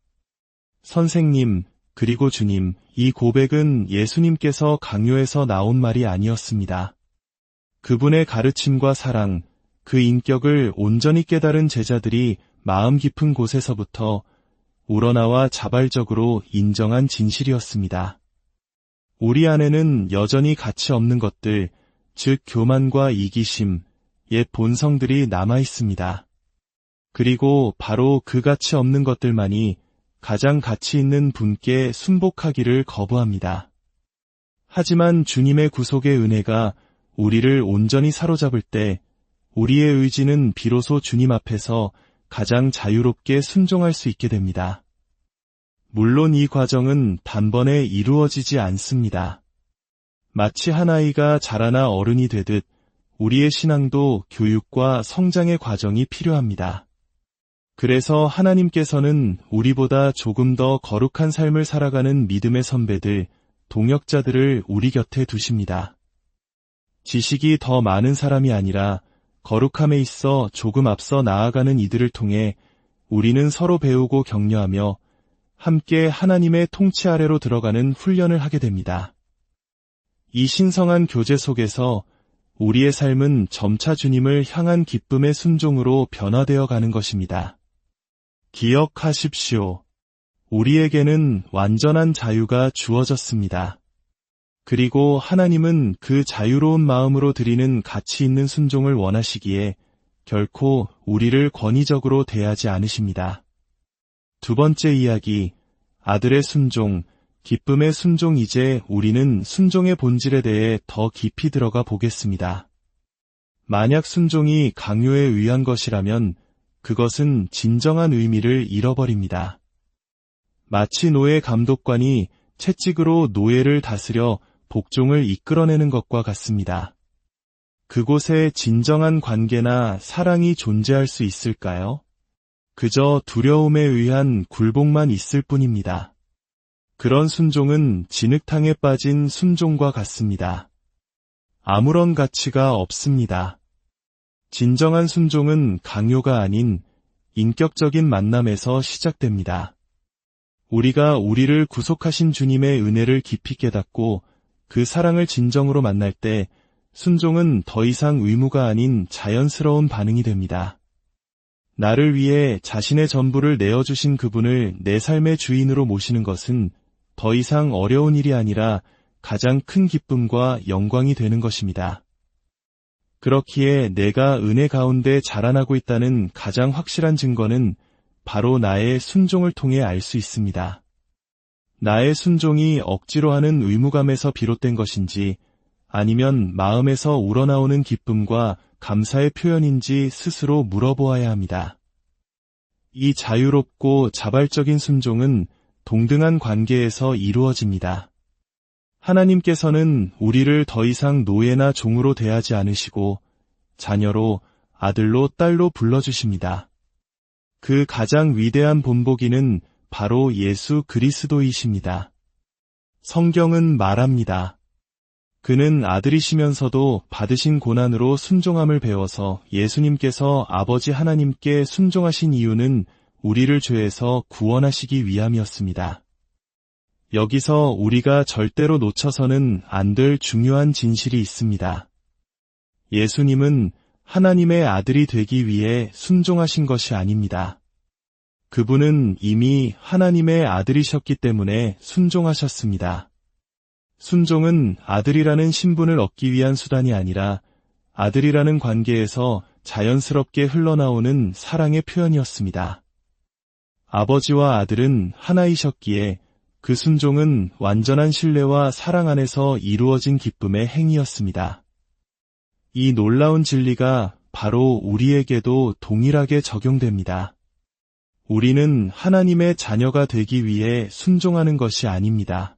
선생님, 그리고 주님, 이 고백은 예수님께서 강요해서 나온 말이 아니었습니다. 그분의 가르침과 사랑, 그 인격을 온전히 깨달은 제자들이 마음 깊은 곳에서부터 우러나와 자발적으로 인정한 진실이었습니다. 우리 안에는 여전히 가치 없는 것들, 즉 교만과 이기심, 옛 본성들이 남아 있습니다. 그리고 바로 그 가치 없는 것들만이 가장 가치 있는 분께 순복하기를 거부합니다. 하지만 주님의 구속의 은혜가 우리를 온전히 사로잡을 때 우리의 의지는 비로소 주님 앞에서 가장 자유롭게 순종할 수 있게 됩니다. 물론 이 과정은 단번에 이루어지지 않습니다. 마치 한 아이가 자라나 어른이 되듯 우리의 신앙도 교육과 성장의 과정이 필요합니다. 그래서 하나님께서는 우리보다 조금 더 거룩한 삶을 살아가는 믿음의 선배들, 동역자들을 우리 곁에 두십니다. 지식이 더 많은 사람이 아니라 거룩함에 있어 조금 앞서 나아가는 이들을 통해 우리는 서로 배우고 격려하며 함께 하나님의 통치 아래로 들어가는 훈련을 하게 됩니다. 이 신성한 교제 속에서 우리의 삶은 점차 주님을 향한 기쁨의 순종으로 변화되어 가는 것입니다. 기억하십시오. 우리에게는 완전한 자유가 주어졌습니다. 그리고 하나님은 그 자유로운 마음으로 드리는 가치 있는 순종을 원하시기에 결코 우리를 권위적으로 대하지 않으십니다. 두 번째 이야기, 아들의 순종, 기쁨의 순종. 이제 우리는 순종의 본질에 대해 더 깊이 들어가 보겠습니다. 만약 순종이 강요에 의한 것이라면 그것은 진정한 의미를 잃어버립니다. 마치 노예 감독관이 채찍으로 노예를 다스려 복종을 이끌어내는 것과 같습니다. 그곳에 진정한 관계나 사랑이 존재할 수 있을까요? 그저 두려움에 의한 굴복만 있을 뿐입니다. 그런 순종은 진흙탕에 빠진 순종과 같습니다. 아무런 가치가 없습니다. 진정한 순종은 강요가 아닌 인격적인 만남에서 시작됩니다. 우리가 우리를 구속하신 주님의 은혜를 깊이 깨닫고 그 사랑을 진정으로 만날 때 순종은 더 이상 의무가 아닌 자연스러운 반응이 됩니다. 나를 위해 자신의 전부를 내어주신 그분을 내 삶의 주인으로 모시는 것은 더 이상 어려운 일이 아니라 가장 큰 기쁨과 영광이 되는 것입니다. 그렇기에 내가 은혜 가운데 자라나고 있다는 가장 확실한 증거는 바로 나의 순종을 통해 알 수 있습니다. 나의 순종이 억지로 하는 의무감에서 비롯된 것인지 아니면 마음에서 우러나오는 기쁨과 감사의 표현인지 스스로 물어보아야 합니다. 이 자유롭고 자발적인 순종은 동등한 관계에서 이루어집니다. 하나님께서는 우리를 더 이상 노예나 종으로 대하지 않으시고 자녀로, 아들로, 딸로 불러주십니다. 그 가장 위대한 본보기는 바로 예수 그리스도이십니다. 성경은 말합니다. 그는 아들이시면서도 받으신 고난으로 순종함을 배워서 예수님께서 아버지 하나님께 순종하신 이유는 우리를 죄에서 구원하시기 위함이었습니다. 여기서 우리가 절대로 놓쳐서는 안 될 중요한 진실이 있습니다. 예수님은 하나님의 아들이 되기 위해 순종하신 것이 아닙니다. 그분은 이미 하나님의 아들이셨기 때문에 순종하셨습니다. 순종은 아들이라는 신분을 얻기 위한 수단이 아니라 아들이라는 관계에서 자연스럽게 흘러나오는 사랑의 표현이었습니다. 아버지와 아들은 하나이셨기에 그 순종은 완전한 신뢰와 사랑 안에서 이루어진 기쁨의 행위였습니다. 이 놀라운 진리가 바로 우리에게도 동일하게 적용됩니다. 우리는 하나님의 자녀가 되기 위해 순종하는 것이 아닙니다.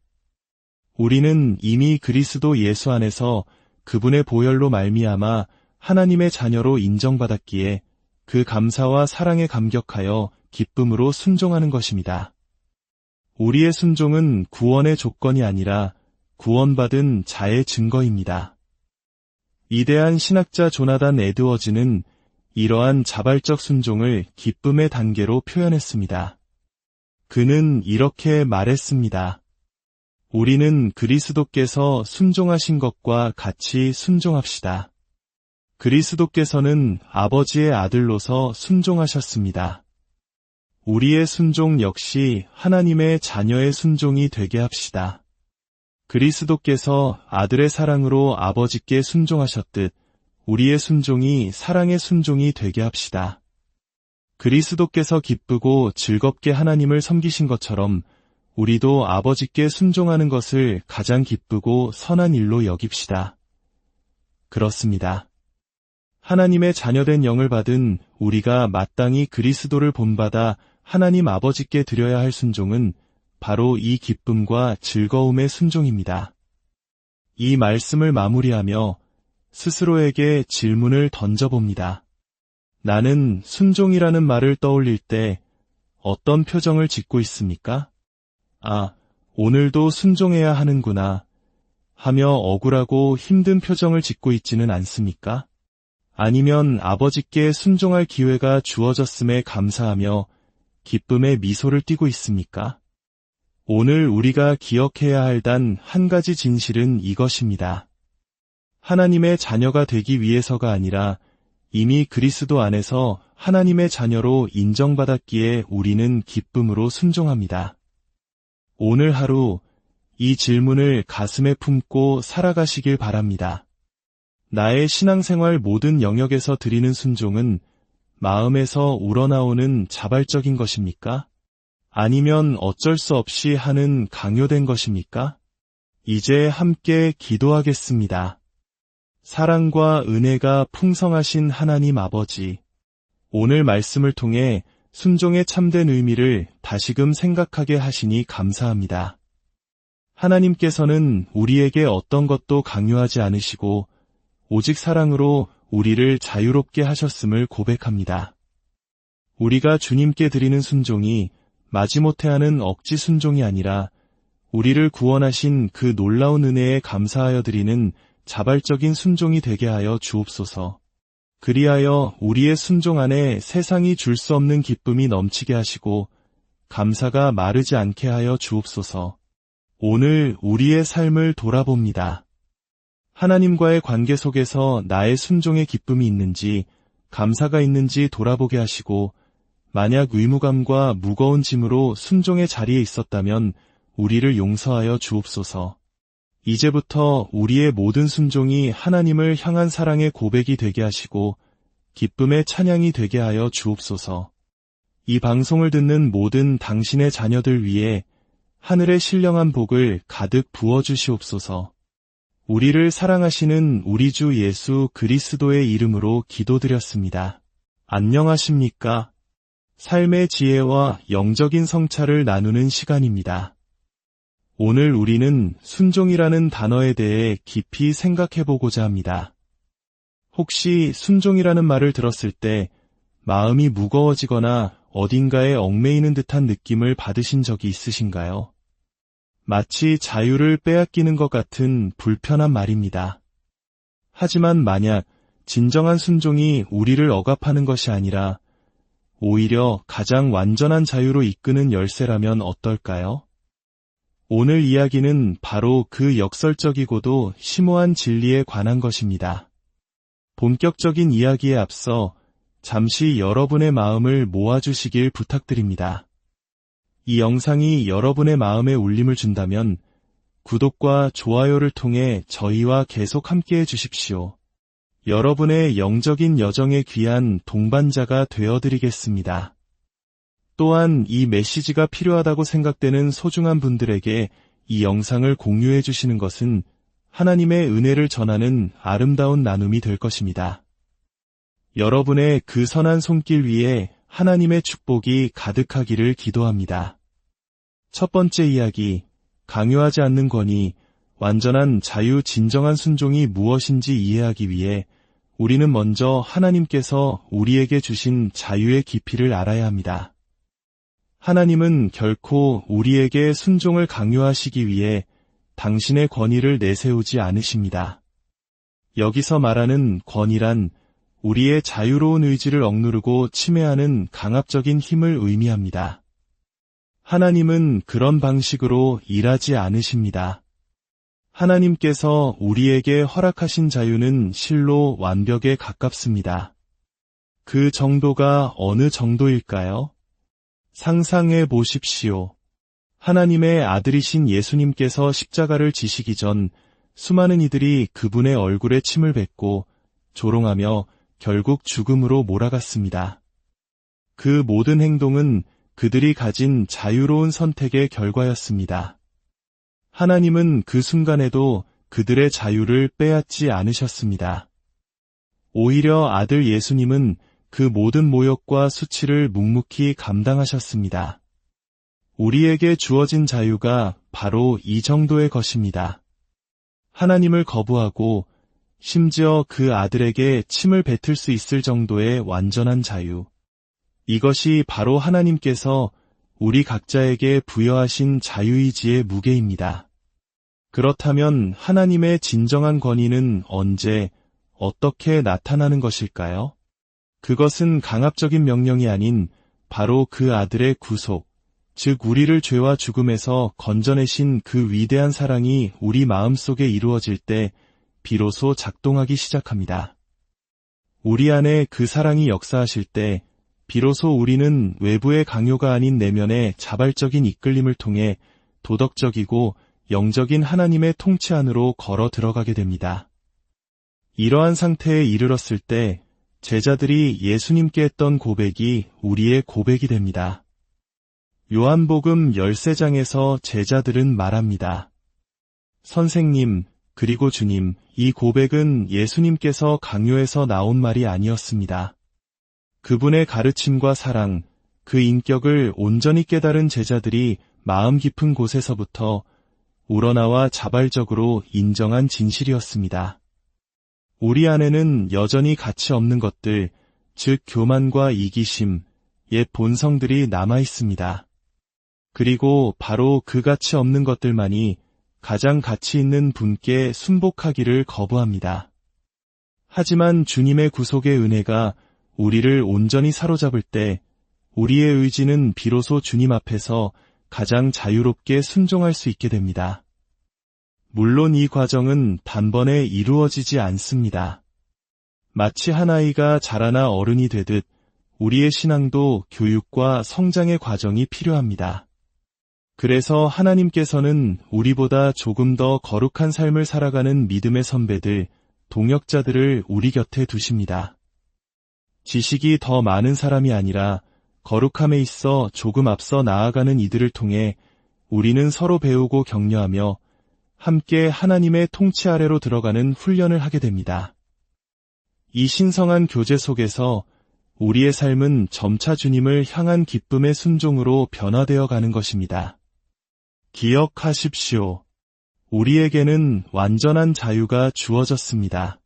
우리는 이미 그리스도 예수 안에서 그분의 보혈로 말미암아 하나님의 자녀로 인정받았기에 그 감사와 사랑에 감격하여 기쁨으로 순종하는 것입니다. 우리의 순종은 구원의 조건이 아니라 구원받은 자의 증거입니다. 위대한 신학자 조나단 에드워즈는 이러한 자발적 순종을 기쁨의 단계로 표현했습니다. 그는 이렇게 말했습니다. 우리는 그리스도께서 순종하신 것과 같이 순종합시다. 그리스도께서는 아버지의 아들로서 순종하셨습니다. 우리의 순종 역시 하나님의 자녀의 순종이 되게 합시다. 그리스도께서 아들의 사랑으로 아버지께 순종하셨듯 우리의 순종이 사랑의 순종이 되게 합시다. 그리스도께서 기쁘고 즐겁게 하나님을 섬기신 것처럼 우리도 아버지께 순종하는 것을 가장 기쁘고 선한 일로 여깁시다. 그렇습니다. 하나님의 자녀된 영을 받은 우리가 마땅히 그리스도를 본받아 하나님 아버지께 드려야 할 순종은 바로 이 기쁨과 즐거움의 순종입니다. 이 말씀을 마무리하며 스스로에게 질문을 던져봅니다. 나는 순종이라는 말을 떠올릴 때 어떤 표정을 짓고 있습니까? 아, 오늘도 순종해야 하는구나 하며 억울하고 힘든 표정을 짓고 있지는 않습니까? 아니면 아버지께 순종할 기회가 주어졌음에 감사하며 기쁨의 미소를 띠고 있습니까? 오늘 우리가 기억해야 할 단 한 가지 진실은 이것입니다. 하나님의 자녀가 되기 위해서가 아니라 이미 그리스도 안에서 하나님의 자녀로 인정받았기에 우리는 기쁨으로 순종합니다. 오늘 하루 이 질문을 가슴에 품고 살아가시길 바랍니다. 나의 신앙생활 모든 영역에서 드리는 순종은 마음에서 우러나오는 자발적인 것입니까? 아니면 어쩔 수 없이 하는 강요된 것입니까? 이제 함께 기도하겠습니다. 사랑과 은혜가 풍성하신 하나님 아버지, 오늘 말씀을 통해 순종의 참된 의미를 다시금 생각하게 하시니 감사합니다. 하나님께서는 우리에게 어떤 것도 강요하지 않으시고 오직 사랑으로 우리를 자유롭게 하셨음을 고백합니다. 우리가 주님께 드리는 순종이 마지못해 하는 억지 순종이 아니라 우리를 구원하신 그 놀라운 은혜에 감사하여 드리는 자발적인 순종이 되게 하여 주옵소서. 그리하여 우리의 순종 안에 세상이 줄 수 없는 기쁨이 넘치게 하시고 감사가 마르지 않게 하여 주옵소서. 오늘 우리의 삶을 돌아봅니다. 하나님과의 관계 속에서 나의 순종의 기쁨이 있는지 감사가 있는지 돌아보게 하시고 만약 의무감과 무거운 짐으로 순종의 자리에 있었다면 우리를 용서하여 주옵소서. 이제부터 우리의 모든 순종이 하나님을 향한 사랑의 고백이 되게 하시고 기쁨의 찬양이 되게 하여 주옵소서. 이 방송을 듣는 모든 당신의 자녀들 위해 하늘의 신령한 복을 가득 부어주시옵소서. 우리를 사랑하시는 우리 주 예수 그리스도의 이름으로 기도드렸습니다. 안녕하십니까? 삶의 지혜와 영적인 성찰을 나누는 시간입니다. 오늘 우리는 순종이라는 단어에 대해 깊이 생각해보고자 합니다. 혹시 순종이라는 말을 들었을 때 마음이 무거워지거나 어딘가에 얽매이는 듯한 느낌을 받으신 적이 있으신가요? 마치 자유를 빼앗기는 것 같은 불편한 말입니다. 하지만 만약 진정한 순종이 우리를 억압하는 것이 아니라 오히려 가장 완전한 자유로 이끄는 열쇠라면 어떨까요? 오늘 이야기는 바로 그 역설적이고도 심오한 진리에 관한 것입니다. 본격적인 이야기에 앞서 잠시 여러분의 마음을 모아주시길 부탁드립니다. 이 영상이 여러분의 마음에 울림을 준다면 구독과 좋아요를 통해 저희와 계속 함께해 주십시오. 여러분의 영적인 여정에 귀한 동반자가 되어드리겠습니다. 또한 이 메시지가 필요하다고 생각되는 소중한 분들에게 이 영상을 공유해 주시는 것은 하나님의 은혜를 전하는 아름다운 나눔이 될 것입니다. 여러분의 그 선한 손길 위에 하나님의 축복이 가득하기를 기도합니다. 첫 번째 이야기, 강요하지 않는 권위, 완전한 자유, 진정한 순종이 무엇인지 이해하기 위해 우리는 먼저 하나님께서 우리에게 주신 자유의 깊이를 알아야 합니다. 하나님은 결코 우리에게 순종을 강요하시기 위해 당신의 권위를 내세우지 않으십니다. 여기서 말하는 권위란 우리의 자유로운 의지를 억누르고 침해하는 강압적인 힘을 의미합니다. 하나님은 그런 방식으로 일하지 않으십니다. 하나님께서 우리에게 허락하신 자유는 실로 완벽에 가깝습니다. 그 정도가 어느 정도일까요? 상상해 보십시오. 하나님의 아들이신 예수님께서 십자가를 지시기 전 수많은 이들이 그분의 얼굴에 침을 뱉고 조롱하며 결국 죽음으로 몰아갔습니다. 그 모든 행동은 그들이 가진 자유로운 선택의 결과였습니다. 하나님은 그 순간에도 그들의 자유를 빼앗지 않으셨습니다. 오히려 아들 예수님은 그 모든 모욕과 수치를 묵묵히 감당하셨습니다. 우리에게 주어진 자유가 바로 이 정도의 것입니다. 하나님을 거부하고 심지어 그 아들에게 침을 뱉을 수 있을 정도의 완전한 자유. 이것이 바로 하나님께서 우리 각자에게 부여하신 자유의지의 무게입니다. 그렇다면 하나님의 진정한 권위는 언제, 어떻게 나타나는 것일까요? 그것은 강압적인 명령이 아닌 바로 그 아들의 구속, 즉 우리를 죄와 죽음에서 건져내신 그 위대한 사랑이 우리 마음속에 이루어질 때 비로소 작동하기 시작합니다. 우리 안에 그 사랑이 역사하실 때 비로소 우리는 외부의 강요가 아닌 내면의 자발적인 이끌림을 통해 도덕적이고 영적인 하나님의 통치 안으로 걸어 들어가게 됩니다. 이러한 상태에 이르렀을 때 제자들이 예수님께 했던 고백이 우리의 고백이 됩니다. 요한복음 13장에서 제자들은 말합니다. 선생님, 그리고 주님, 이 고백은 예수님께서 강요해서 나온 말이 아니었습니다. 그분의 가르침과 사랑, 그 인격을 온전히 깨달은 제자들이 마음 깊은 곳에서부터 우러나와 자발적으로 인정한 진실이었습니다. 우리 안에는 여전히 가치 없는 것들, 즉 교만과 이기심, 옛 본성들이 남아 있습니다. 그리고 바로 그 가치 없는 것들만이 가장 가치 있는 분께 순복하기를 거부합니다. 하지만 주님의 구속의 은혜가 우리를 온전히 사로잡을 때 우리의 의지는 비로소 주님 앞에서 가장 자유롭게 순종할 수 있게 됩니다. 물론 이 과정은 단번에 이루어지지 않습니다. 마치 한 아이가 자라나 어른이 되듯 우리의 신앙도 교육과 성장의 과정이 필요합니다. 그래서 하나님께서는 우리보다 조금 더 거룩한 삶을 살아가는 믿음의 선배들, 동역자들을 우리 곁에 두십니다. 지식이 더 많은 사람이 아니라 거룩함에 있어 조금 앞서 나아가는 이들을 통해 우리는 서로 배우고 격려하며 함께 하나님의 통치 아래로 들어가는 훈련을 하게 됩니다. 이 신성한 교제 속에서 우리의 삶은 점차 주님을 향한 기쁨의 순종으로 변화되어 가는 것입니다. 기억하십시오. 우리에게는 완전한 자유가 주어졌습니다.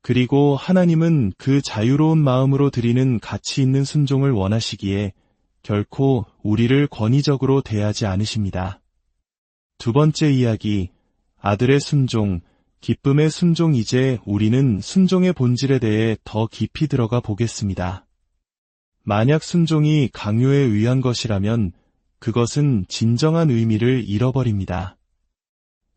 그리고 하나님은 그 자유로운 마음으로 드리는 가치 있는 순종을 원하시기에 결코 우리를 권위적으로 대하지 않으십니다. 두 번째 이야기, 아들의 순종, 기쁨의 순종. 이제 우리는 순종의 본질에 대해 더 깊이 들어가 보겠습니다. 만약 순종이 강요에 의한 것이라면 그것은 진정한 의미를 잃어버립니다.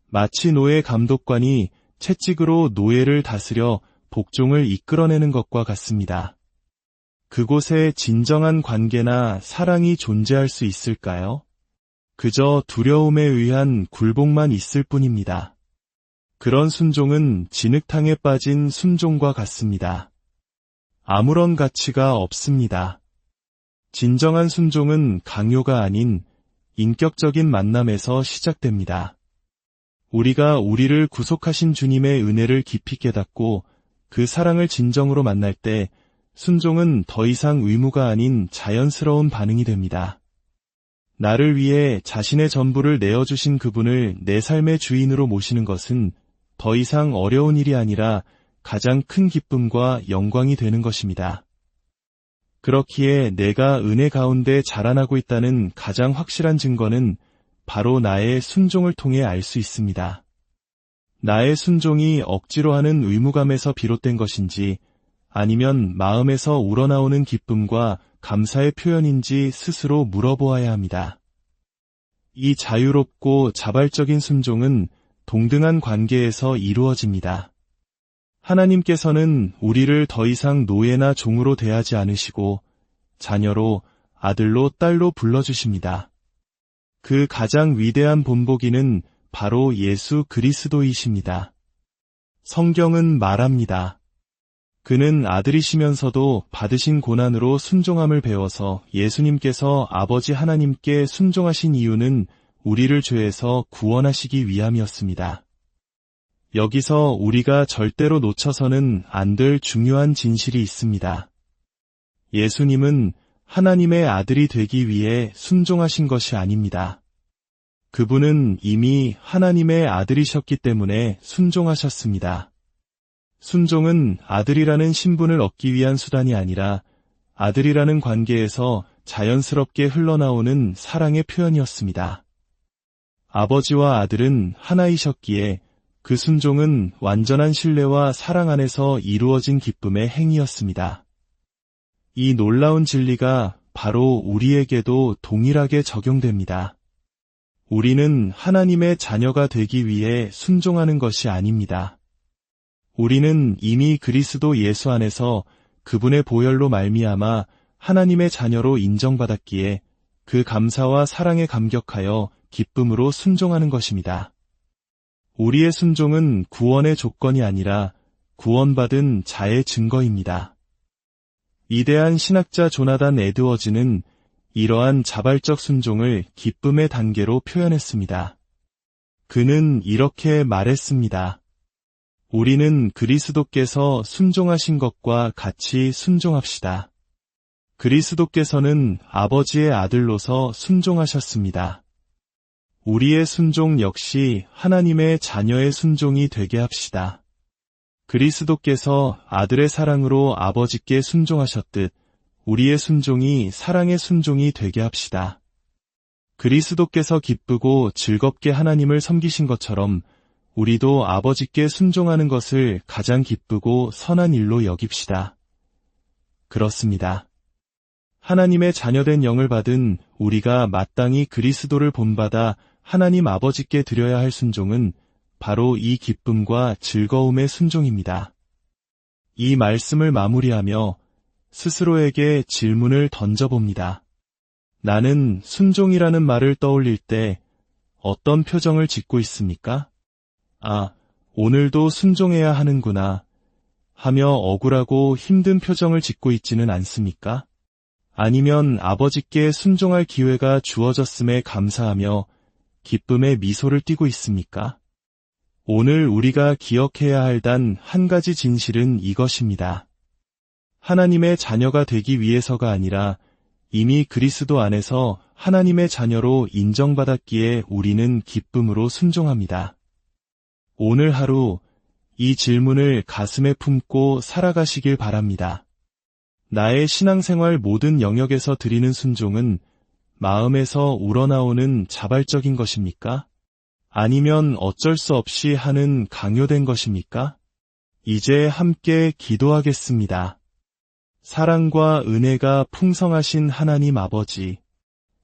마치 노예 감독관이 채찍으로 노예를 다스려 복종을 이끌어내는 것과 같습니다. 그곳에 진정한 관계나 사랑이 존재할 수 있을까요? 그저 두려움에 의한 굴복만 있을 뿐입니다. 그런 순종은 진흙탕에 빠진 순종과 같습니다. 아무런 가치가 없습니다. 진정한 순종은 강요가 아닌 인격적인 만남에서 시작됩니다. 우리가 우리를 구속하신 주님의 은혜를 깊이 깨닫고 그 사랑을 진정으로 만날 때 순종은 더 이상 의무가 아닌 자연스러운 반응이 됩니다. 나를 위해 자신의 전부를 내어주신 그분을 내 삶의 주인으로 모시는 것은 더 이상 어려운 일이 아니라 가장 큰 기쁨과 영광이 되는 것입니다. 그렇기에 내가 은혜 가운데 자라나고 있다는 가장 확실한 증거는 바로 나의 순종을 통해 알 수 있습니다. 나의 순종이 억지로 하는 의무감에서 비롯된 것인지 아니면 마음에서 우러나오는 기쁨과 감사의 표현인지 스스로 물어보아야 합니다. 이 자유롭고 자발적인 순종은 동등한 관계에서 이루어집니다. 하나님께서는 우리를 더 이상 노예나 종으로 대하지 않으시고 자녀로, 아들로, 딸로 불러주십니다. 그 가장 위대한 본보기는 바로 예수 그리스도이십니다. 성경은 말합니다. 그는 아들이시면서도 받으신 고난으로 순종함을 배워서 예수님께서 아버지 하나님께 순종하신 이유는 우리를 죄에서 구원하시기 위함이었습니다. 여기서 우리가 절대로 놓쳐서는 안 될 중요한 진실이 있습니다. 예수님은 하나님의 아들이 되기 위해 순종하신 것이 아닙니다. 그분은 이미 하나님의 아들이셨기 때문에 순종하셨습니다. 순종은 아들이라는 신분을 얻기 위한 수단이 아니라 아들이라는 관계에서 자연스럽게 흘러나오는 사랑의 표현이었습니다. 아버지와 아들은 하나이셨기에 그 순종은 완전한 신뢰와 사랑 안에서 이루어진 기쁨의 행위였습니다. 이 놀라운 진리가 바로 우리에게도 동일하게 적용됩니다. 우리는 하나님의 자녀가 되기 위해 순종하는 것이 아닙니다. 우리는 이미 그리스도 예수 안에서 그분의 보혈로 말미암아 하나님의 자녀로 인정받았기에 그 감사와 사랑에 감격하여 기쁨으로 순종하는 것입니다. 우리의 순종은 구원의 조건이 아니라 구원받은 자의 증거입니다. 위대한 신학자 조나단 에드워즈는 이러한 자발적 순종을 기쁨의 단계로 표현했습니다. 그는 이렇게 말했습니다. 우리는 그리스도께서 순종하신 것과 같이 순종합시다. 그리스도께서는 아버지의 아들로서 순종하셨습니다. 우리의 순종 역시 하나님의 자녀의 순종이 되게 합시다. 그리스도께서 아들의 사랑으로 아버지께 순종하셨듯 우리의 순종이 사랑의 순종이 되게 합시다. 그리스도께서 기쁘고 즐겁게 하나님을 섬기신 것처럼 우리도 아버지께 순종하는 것을 가장 기쁘고 선한 일로 여깁시다. 그렇습니다. 하나님의 자녀된 영을 받은 우리가 마땅히 그리스도를 본받아 하나님 아버지께 드려야 할 순종은 바로 이 기쁨과 즐거움의 순종입니다. 이 말씀을 마무리하며 스스로에게 질문을 던져봅니다. 나는 순종이라는 말을 떠올릴 때 어떤 표정을 짓고 있습니까? 아, 오늘도 순종해야 하는구나 하며 억울하고 힘든 표정을 짓고 있지는 않습니까? 아니면 아버지께 순종할 기회가 주어졌음에 감사하며 기쁨의 미소를 띠고 있습니까? 오늘 우리가 기억해야 할 단 한 가지 진실은 이것입니다. 하나님의 자녀가 되기 위해서가 아니라 이미 그리스도 안에서 하나님의 자녀로 인정받았기에 우리는 기쁨으로 순종합니다. 오늘 하루 이 질문을 가슴에 품고 살아가시길 바랍니다. 나의 신앙생활 모든 영역에서 드리는 순종은 마음에서 우러나오는 자발적인 것입니까? 아니면 어쩔 수 없이 하는 강요된 것입니까? 이제 함께 기도하겠습니다. 사랑과 은혜가 풍성하신 하나님 아버지,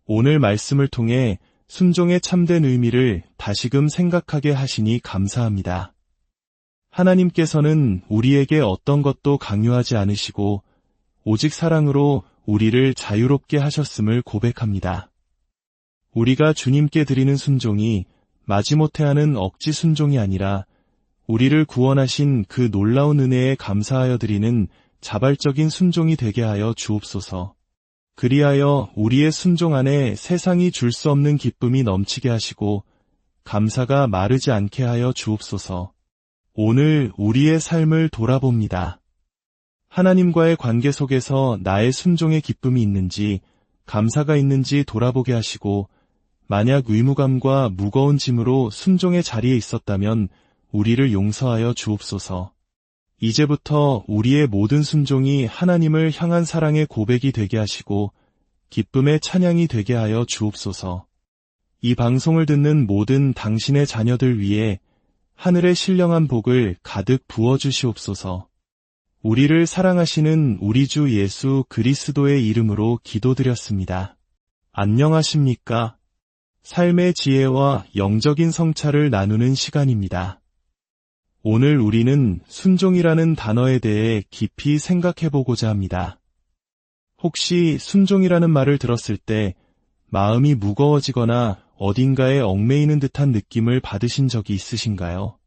오늘 말씀을 통해 순종의 참된 의미를 다시금 생각하게 하시니 감사합니다. 하나님께서는 우리에게 어떤 것도 강요하지 않으시고 오직 사랑으로 우리를 자유롭게 하셨음을 고백합니다. 우리가 주님께 드리는 순종이 마지못해 하는 억지 순종이 아니라 우리를 구원하신 그 놀라운 은혜에 감사하여 드리는 자발적인 순종이 되게 하여 주옵소서. 그리하여 우리의 순종 안에 세상이 줄 수 없는 기쁨이 넘치게 하시고 감사가 마르지 않게 하여 주옵소서. 오늘 우리의 삶을 돌아봅니다. 하나님과의 관계 속에서 나의 순종의 기쁨이 있는지, 감사가 있는지 돌아보게 하시고, 만약 의무감과 무거운 짐으로 순종의 자리에 있었다면 우리를 용서하여 주옵소서. 이제부터 우리의 모든 순종이 하나님을 향한 사랑의 고백이 되게 하시고, 기쁨의 찬양이 되게 하여 주옵소서. 이 방송을 듣는 모든 당신의 자녀들 위해 하늘의 신령한 복을 가득 부어주시옵소서. 우리를 사랑하시는 우리 주 예수 그리스도의 이름으로 기도드렸습니다. 안녕하십니까? 삶의 지혜와 영적인 성찰을 나누는 시간입니다. 오늘 우리는 순종이라는 단어에 대해 깊이 생각해보고자 합니다. 혹시 순종이라는 말을 들었을 때 마음이 무거워지거나 어딘가에 얽매이는 듯한 느낌을 받으신 적이 있으신가요?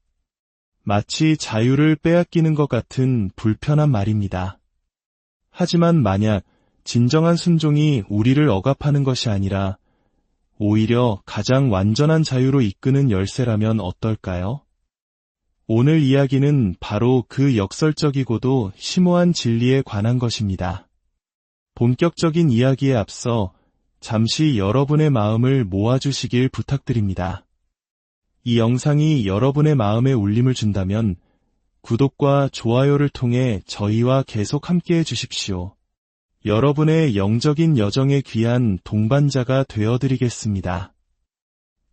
마치 자유를 빼앗기는 것 같은 불편한 말입니다. 하지만 만약 진정한 순종이 우리를 억압하는 것이 아니라 오히려 가장 완전한 자유로 이끄는 열쇠라면 어떨까요? 오늘 이야기는 바로 그 역설적이고도 심오한 진리에 관한 것입니다. 본격적인 이야기에 앞서 잠시 여러분의 마음을 모아주시길 부탁드립니다. 이 영상이 여러분의 마음에 울림을 준다면 구독과 좋아요를 통해 저희와 계속 함께해 주십시오. 여러분의 영적인 여정에 귀한 동반자가 되어드리겠습니다.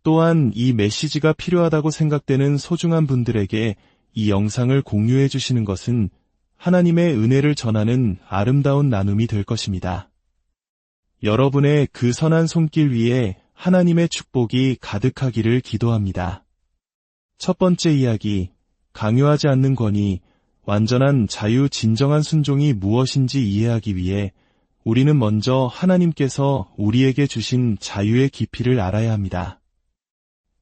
또한 이 메시지가 필요하다고 생각되는 소중한 분들에게 이 영상을 공유해 주시는 것은 하나님의 은혜를 전하는 아름다운 나눔이 될 것입니다. 여러분의 그 선한 손길 위에 하나님의 축복이 가득하기를 기도합니다. 첫 번째 이야기, 강요하지 않는 권위, 완전한 자유, 진정한 순종이 무엇인지 이해하기 위해 우리는 먼저 하나님께서 우리에게 주신 자유의 깊이를 알아야 합니다.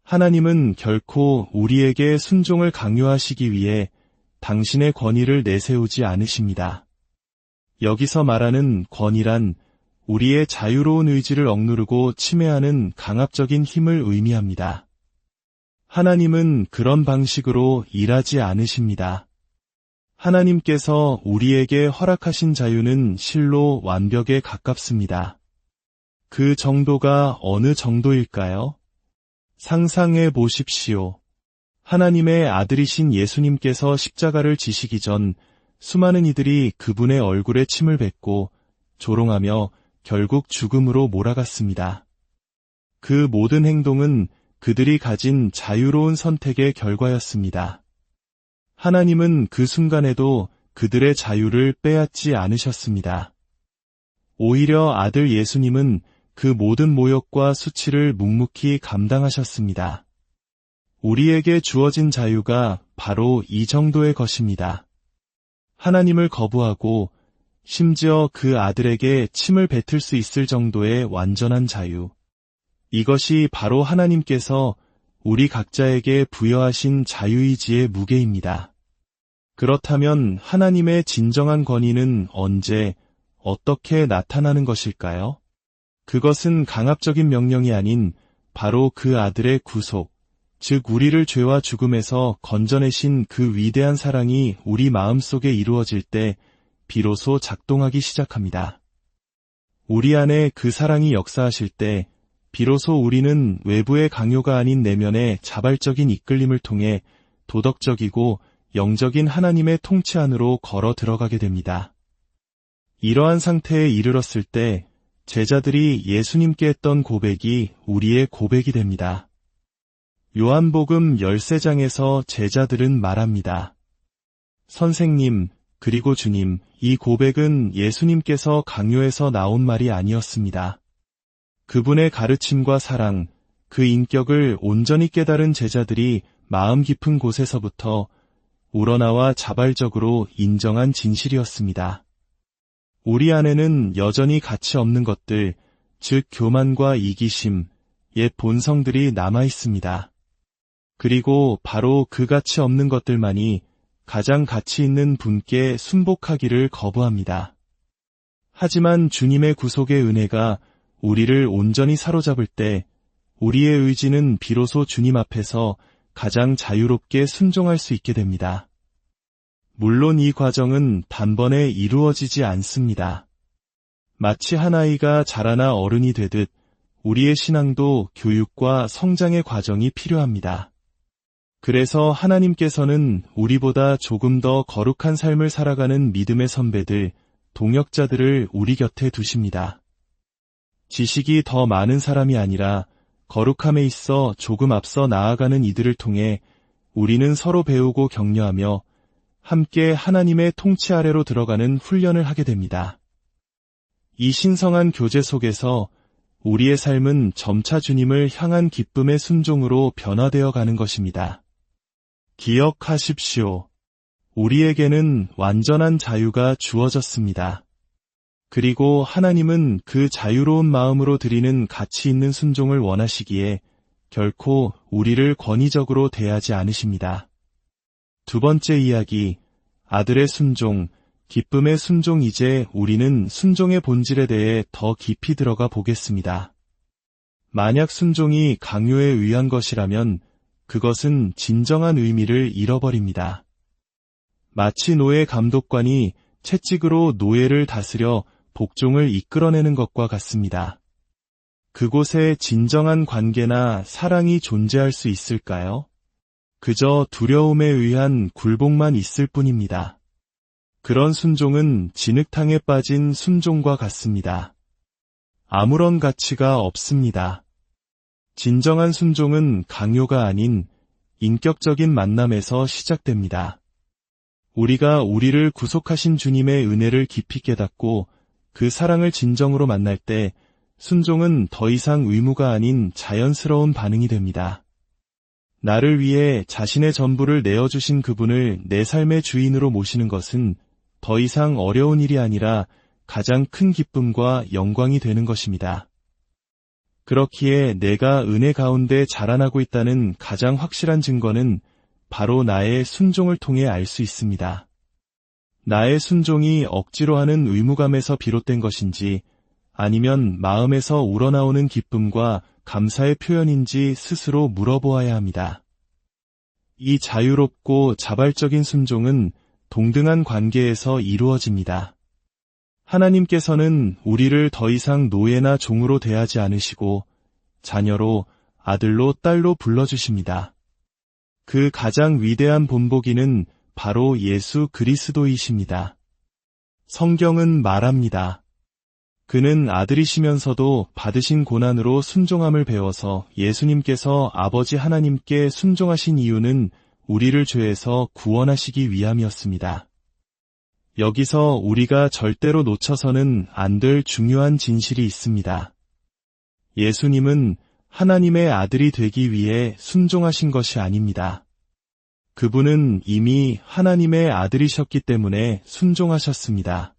하나님은 결코 우리에게 순종을 강요하시기 위해 당신의 권위를 내세우지 않으십니다. 여기서 말하는 권위란 우리의 자유로운 의지를 억누르고 침해하는 강압적인 힘을 의미합니다. 하나님은 그런 방식으로 일하지 않으십니다. 하나님께서 우리에게 허락하신 자유는 실로 완벽에 가깝습니다. 그 정도가 어느 정도일까요? 상상해 보십시오. 하나님의 아들이신 예수님께서 십자가를 지시기 전 수많은 이들이 그분의 얼굴에 침을 뱉고 조롱하며 결국 죽음으로 몰아갔습니다. 그 모든 행동은 그들이 가진 자유로운 선택의 결과였습니다. 하나님은 그 순간에도 그들의 자유를 빼앗지 않으셨습니다. 오히려 아들 예수님은 그 모든 모욕과 수치를 묵묵히 감당하셨습니다. 우리에게 주어진 자유가 바로 이 정도의 것입니다. 하나님을 거부하고 심지어 그 아들에게 침을 뱉을 수 있을 정도의 완전한 자유. 이것이 바로 하나님께서 우리 각자에게 부여하신 자유의지의 무게입니다. 그렇다면 하나님의 진정한 권위는 언제, 어떻게 나타나는 것일까요? 그것은 강압적인 명령이 아닌 바로 그 아들의 구속, 즉 우리를 죄와 죽음에서 건져내신 그 위대한 사랑이 우리 마음속에 이루어질 때 비로소 작동하기 시작합니다. 우리 안에 그 사랑이 역사하실 때 비로소 우리는 외부의 강요가 아닌 내면의 자발적인 이끌림을 통해 도덕적이고 영적인 하나님의 통치 안으로 걸어 들어가게 됩니다. 이러한 상태에 이르렀을 때 제자들이 예수님께 했던 고백이 우리의 고백이 됩니다. 요한복음 13장에서 제자들은 말합니다. 선생님, 그리고 주님, 이 고백은 예수님께서 강요해서 나온 말이 아니었습니다. 그분의 가르침과 사랑, 그 인격을 온전히 깨달은 제자들이 마음 깊은 곳에서부터 우러나와 자발적으로 인정한 진실이었습니다. 우리 안에는 여전히 가치 없는 것들, 즉 교만과 이기심, 옛 본성들이 남아 있습니다. 그리고 바로 그 가치 없는 것들만이 가장 가치 있는 분께 순복하기를 거부합니다. 하지만 주님의 구속의 은혜가 우리를 온전히 사로잡을 때 우리의 의지는 비로소 주님 앞에서 가장 자유롭게 순종할 수 있게 됩니다. 물론 이 과정은 단번에 이루어지지 않습니다. 마치 한 아이가 자라나 어른이 되듯 우리의 신앙도 교육과 성장의 과정이 필요합니다. 그래서 하나님께서는 우리보다 조금 더 거룩한 삶을 살아가는 믿음의 선배들, 동역자들을 우리 곁에 두십니다. 지식이 더 많은 사람이 아니라 거룩함에 있어 조금 앞서 나아가는 이들을 통해 우리는 서로 배우고 격려하며 함께 하나님의 통치 아래로 들어가는 훈련을 하게 됩니다. 이 신성한 교제 속에서 우리의 삶은 점차 주님을 향한 기쁨의 순종으로 변화되어 가는 것입니다. 기억하십시오. 우리에게는 완전한 자유가 주어졌습니다. 그리고 하나님은 그 자유로운 마음으로 드리는 가치 있는 순종을 원하시기에 결코 우리를 권위적으로 대하지 않으십니다. 두 번째 이야기, 아들의 순종, 기쁨의 순종. 이제 우리는 순종의 본질에 대해 더 깊이 들어가 보겠습니다. 만약 순종이 강요에 의한 것이라면 그것은 진정한 의미를 잃어버립니다. 마치 노예 감독관이 채찍으로 노예를 다스려 복종을 이끌어내는 것과 같습니다. 그곳에 진정한 관계나 사랑이 존재할 수 있을까요? 그저 두려움에 의한 굴복만 있을 뿐입니다. 그런 순종은 진흙탕에 빠진 순종과 같습니다. 아무런 가치가 없습니다. 진정한 순종은 강요가 아닌 인격적인 만남에서 시작됩니다. 우리가 우리를 구속하신 주님의 은혜를 깊이 깨닫고 그 사랑을 진정으로 만날 때 순종은 더 이상 의무가 아닌 자연스러운 반응이 됩니다. 나를 위해 자신의 전부를 내어주신 그분을 내 삶의 주인으로 모시는 것은 더 이상 어려운 일이 아니라 가장 큰 기쁨과 영광이 되는 것입니다. 그렇기에 내가 은혜 가운데 자라나고 있다는 가장 확실한 증거는 바로 나의 순종을 통해 알 수 있습니다. 나의 순종이 억지로 하는 의무감에서 비롯된 것인지 아니면 마음에서 우러나오는 기쁨과 감사의 표현인지 스스로 물어보아야 합니다. 이 자유롭고 자발적인 순종은 동등한 관계에서 이루어집니다. 하나님께서는 우리를 더 이상 노예나 종으로 대하지 않으시고 자녀로, 아들로, 딸로 불러주십니다. 그 가장 위대한 본보기는 바로 예수 그리스도이십니다. 성경은 말합니다. 그는 아들이시면서도 받으신 고난으로 순종함을 배워서 예수님께서 아버지 하나님께 순종하신 이유는 우리를 죄에서 구원하시기 위함이었습니다. 여기서 우리가 절대로 놓쳐서는 안 될 중요한 진실이 있습니다. 예수님은 하나님의 아들이 되기 위해 순종하신 것이 아닙니다. 그분은 이미 하나님의 아들이셨기 때문에 순종하셨습니다.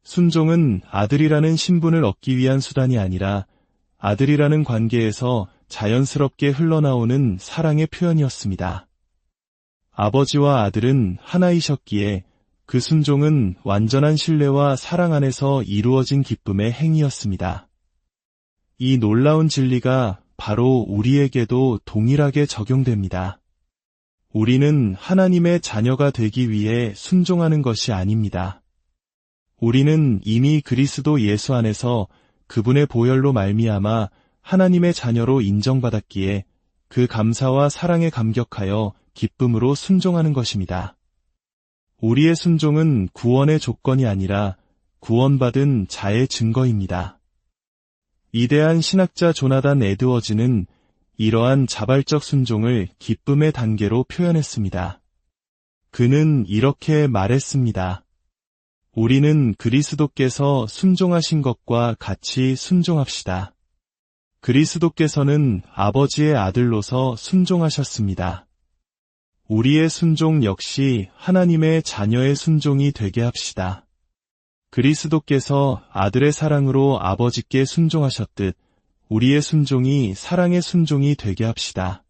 순종은 아들이라는 신분을 얻기 위한 수단이 아니라 아들이라는 관계에서 자연스럽게 흘러나오는 사랑의 표현이었습니다. 아버지와 아들은 하나이셨기에 그 순종은 완전한 신뢰와 사랑 안에서 이루어진 기쁨의 행위였습니다. 이 놀라운 진리가 바로 우리에게도 동일하게 적용됩니다. 우리는 하나님의 자녀가 되기 위해 순종하는 것이 아닙니다. 우리는 이미 그리스도 예수 안에서 그분의 보혈로 말미암아 하나님의 자녀로 인정받았기에 그 감사와 사랑에 감격하여 기쁨으로 순종하는 것입니다. 우리의 순종은 구원의 조건이 아니라 구원받은 자의 증거입니다. 위대한 신학자 조나단 에드워즈는 이러한 자발적 순종을 기쁨의 단계로 표현했습니다. 그는 이렇게 말했습니다. 우리는 그리스도께서 순종하신 것과 같이 순종합시다. 그리스도께서는 아버지의 아들로서 순종하셨습니다. 우리의 순종 역시 하나님의 자녀의 순종이 되게 합시다. 그리스도께서 아들의 사랑으로 아버지께 순종하셨듯 우리의 순종이 사랑의 순종이 되게 합시다.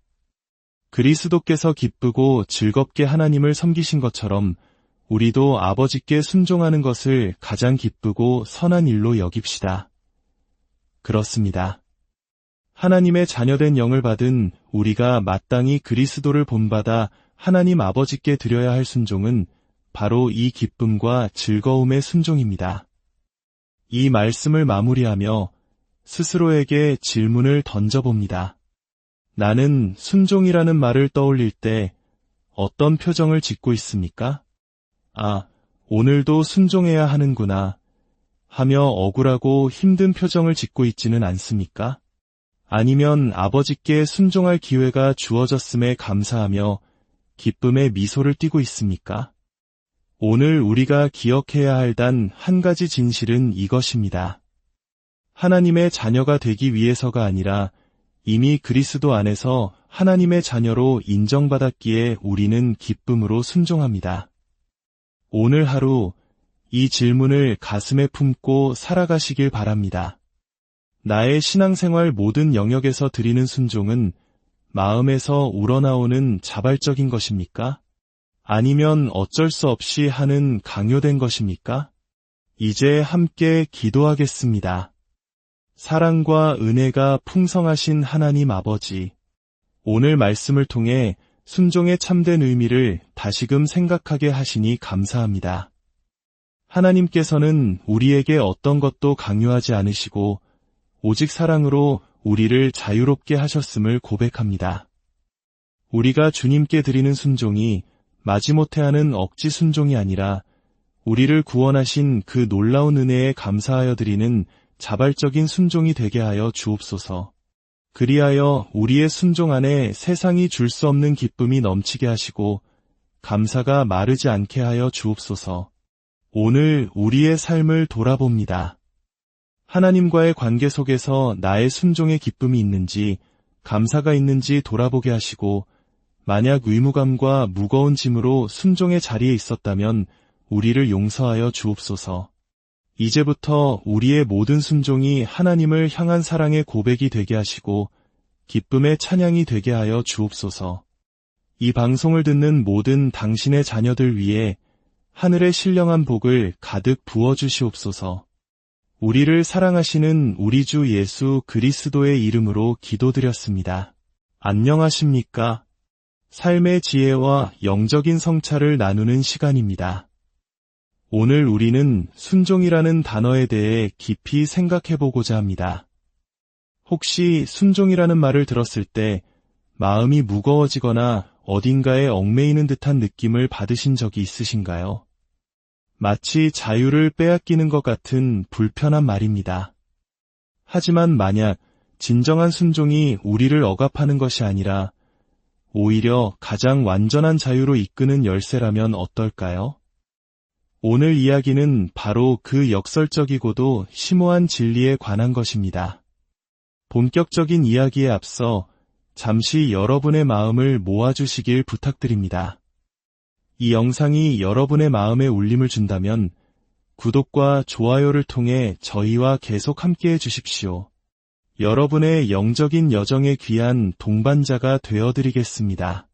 그리스도께서 기쁘고 즐겁게 하나님을 섬기신 것처럼 우리도 아버지께 순종하는 것을 가장 기쁘고 선한 일로 여깁시다. 그렇습니다. 하나님의 자녀된 영을 받은 우리가 마땅히 그리스도를 본받아 하나님 아버지께 드려야 할 순종은 바로 이 기쁨과 즐거움의 순종입니다. 이 말씀을 마무리하며 스스로에게 질문을 던져봅니다. 나는 순종이라는 말을 떠올릴 때 어떤 표정을 짓고 있습니까? 아, 오늘도 순종해야 하는구나 하며 억울하고 힘든 표정을 짓고 있지는 않습니까? 아니면 아버지께 순종할 기회가 주어졌음에 감사하며 기쁨의 미소를 띠고 있습니까? 오늘 우리가 기억해야 할 단 한 가지 진실은 이것입니다. 하나님의 자녀가 되기 위해서가 아니라 이미 그리스도 안에서 하나님의 자녀로 인정받았기에 우리는 기쁨으로 순종합니다. 오늘 하루 이 질문을 가슴에 품고 살아가시길 바랍니다. 나의 신앙생활 모든 영역에서 드리는 순종은 마음에서 우러나오는 자발적인 것입니까? 아니면 어쩔 수 없이 하는 강요된 것입니까? 이제 함께 기도하겠습니다. 사랑과 은혜가 풍성하신 하나님 아버지, 오늘 말씀을 통해 순종의 참된 의미를 다시금 생각하게 하시니 감사합니다. 하나님께서는 우리에게 어떤 것도 강요하지 않으시고 오직 사랑으로 우리를 자유롭게 하셨음을 고백합니다. 우리가 주님께 드리는 순종이 마지못해 하는 억지 순종이 아니라 우리를 구원하신 그 놀라운 은혜에 감사하여 드리는 자발적인 순종이 되게 하여 주옵소서. 그리하여 우리의 순종 안에 세상이 줄 수 없는 기쁨이 넘치게 하시고 감사가 마르지 않게 하여 주옵소서. 오늘 우리의 삶을 돌아봅니다. 하나님과의 관계 속에서 나의 순종의 기쁨이 있는지 감사가 있는지 돌아보게 하시고 만약 의무감과 무거운 짐으로 순종의 자리에 있었다면 우리를 용서하여 주옵소서. 이제부터 우리의 모든 순종이 하나님을 향한 사랑의 고백이 되게 하시고 기쁨의 찬양이 되게 하여 주옵소서. 이 방송을 듣는 모든 당신의 자녀들 위해 하늘의 신령한 복을 가득 부어주시옵소서. 우리를 사랑하시는 우리 주 예수 그리스도의 이름으로 기도드렸습니다. 안녕하십니까? 삶의 지혜와 영적인 성찰을 나누는 시간입니다. 오늘 우리는 순종이라는 단어에 대해 깊이 생각해보고자 합니다. 혹시 순종이라는 말을 들었을 때 마음이 무거워지거나 어딘가에 얽매이는 듯한 느낌을 받으신 적이 있으신가요? 마치 자유를 빼앗기는 것 같은 불편한 말입니다. 하지만 만약 진정한 순종이 우리를 억압하는 것이 아니라 오히려 가장 완전한 자유로 이끄는 열쇠라면 어떨까요? 오늘 이야기는 바로 그 역설적이고도 심오한 진리에 관한 것입니다. 본격적인 이야기에 앞서 잠시 여러분의 마음을 모아주시길 부탁드립니다. 이 영상이 여러분의 마음에 울림을 준다면 구독과 좋아요를 통해 저희와 계속 함께해 주십시오. 여러분의 영적인 여정에 귀한 동반자가 되어드리겠습니다.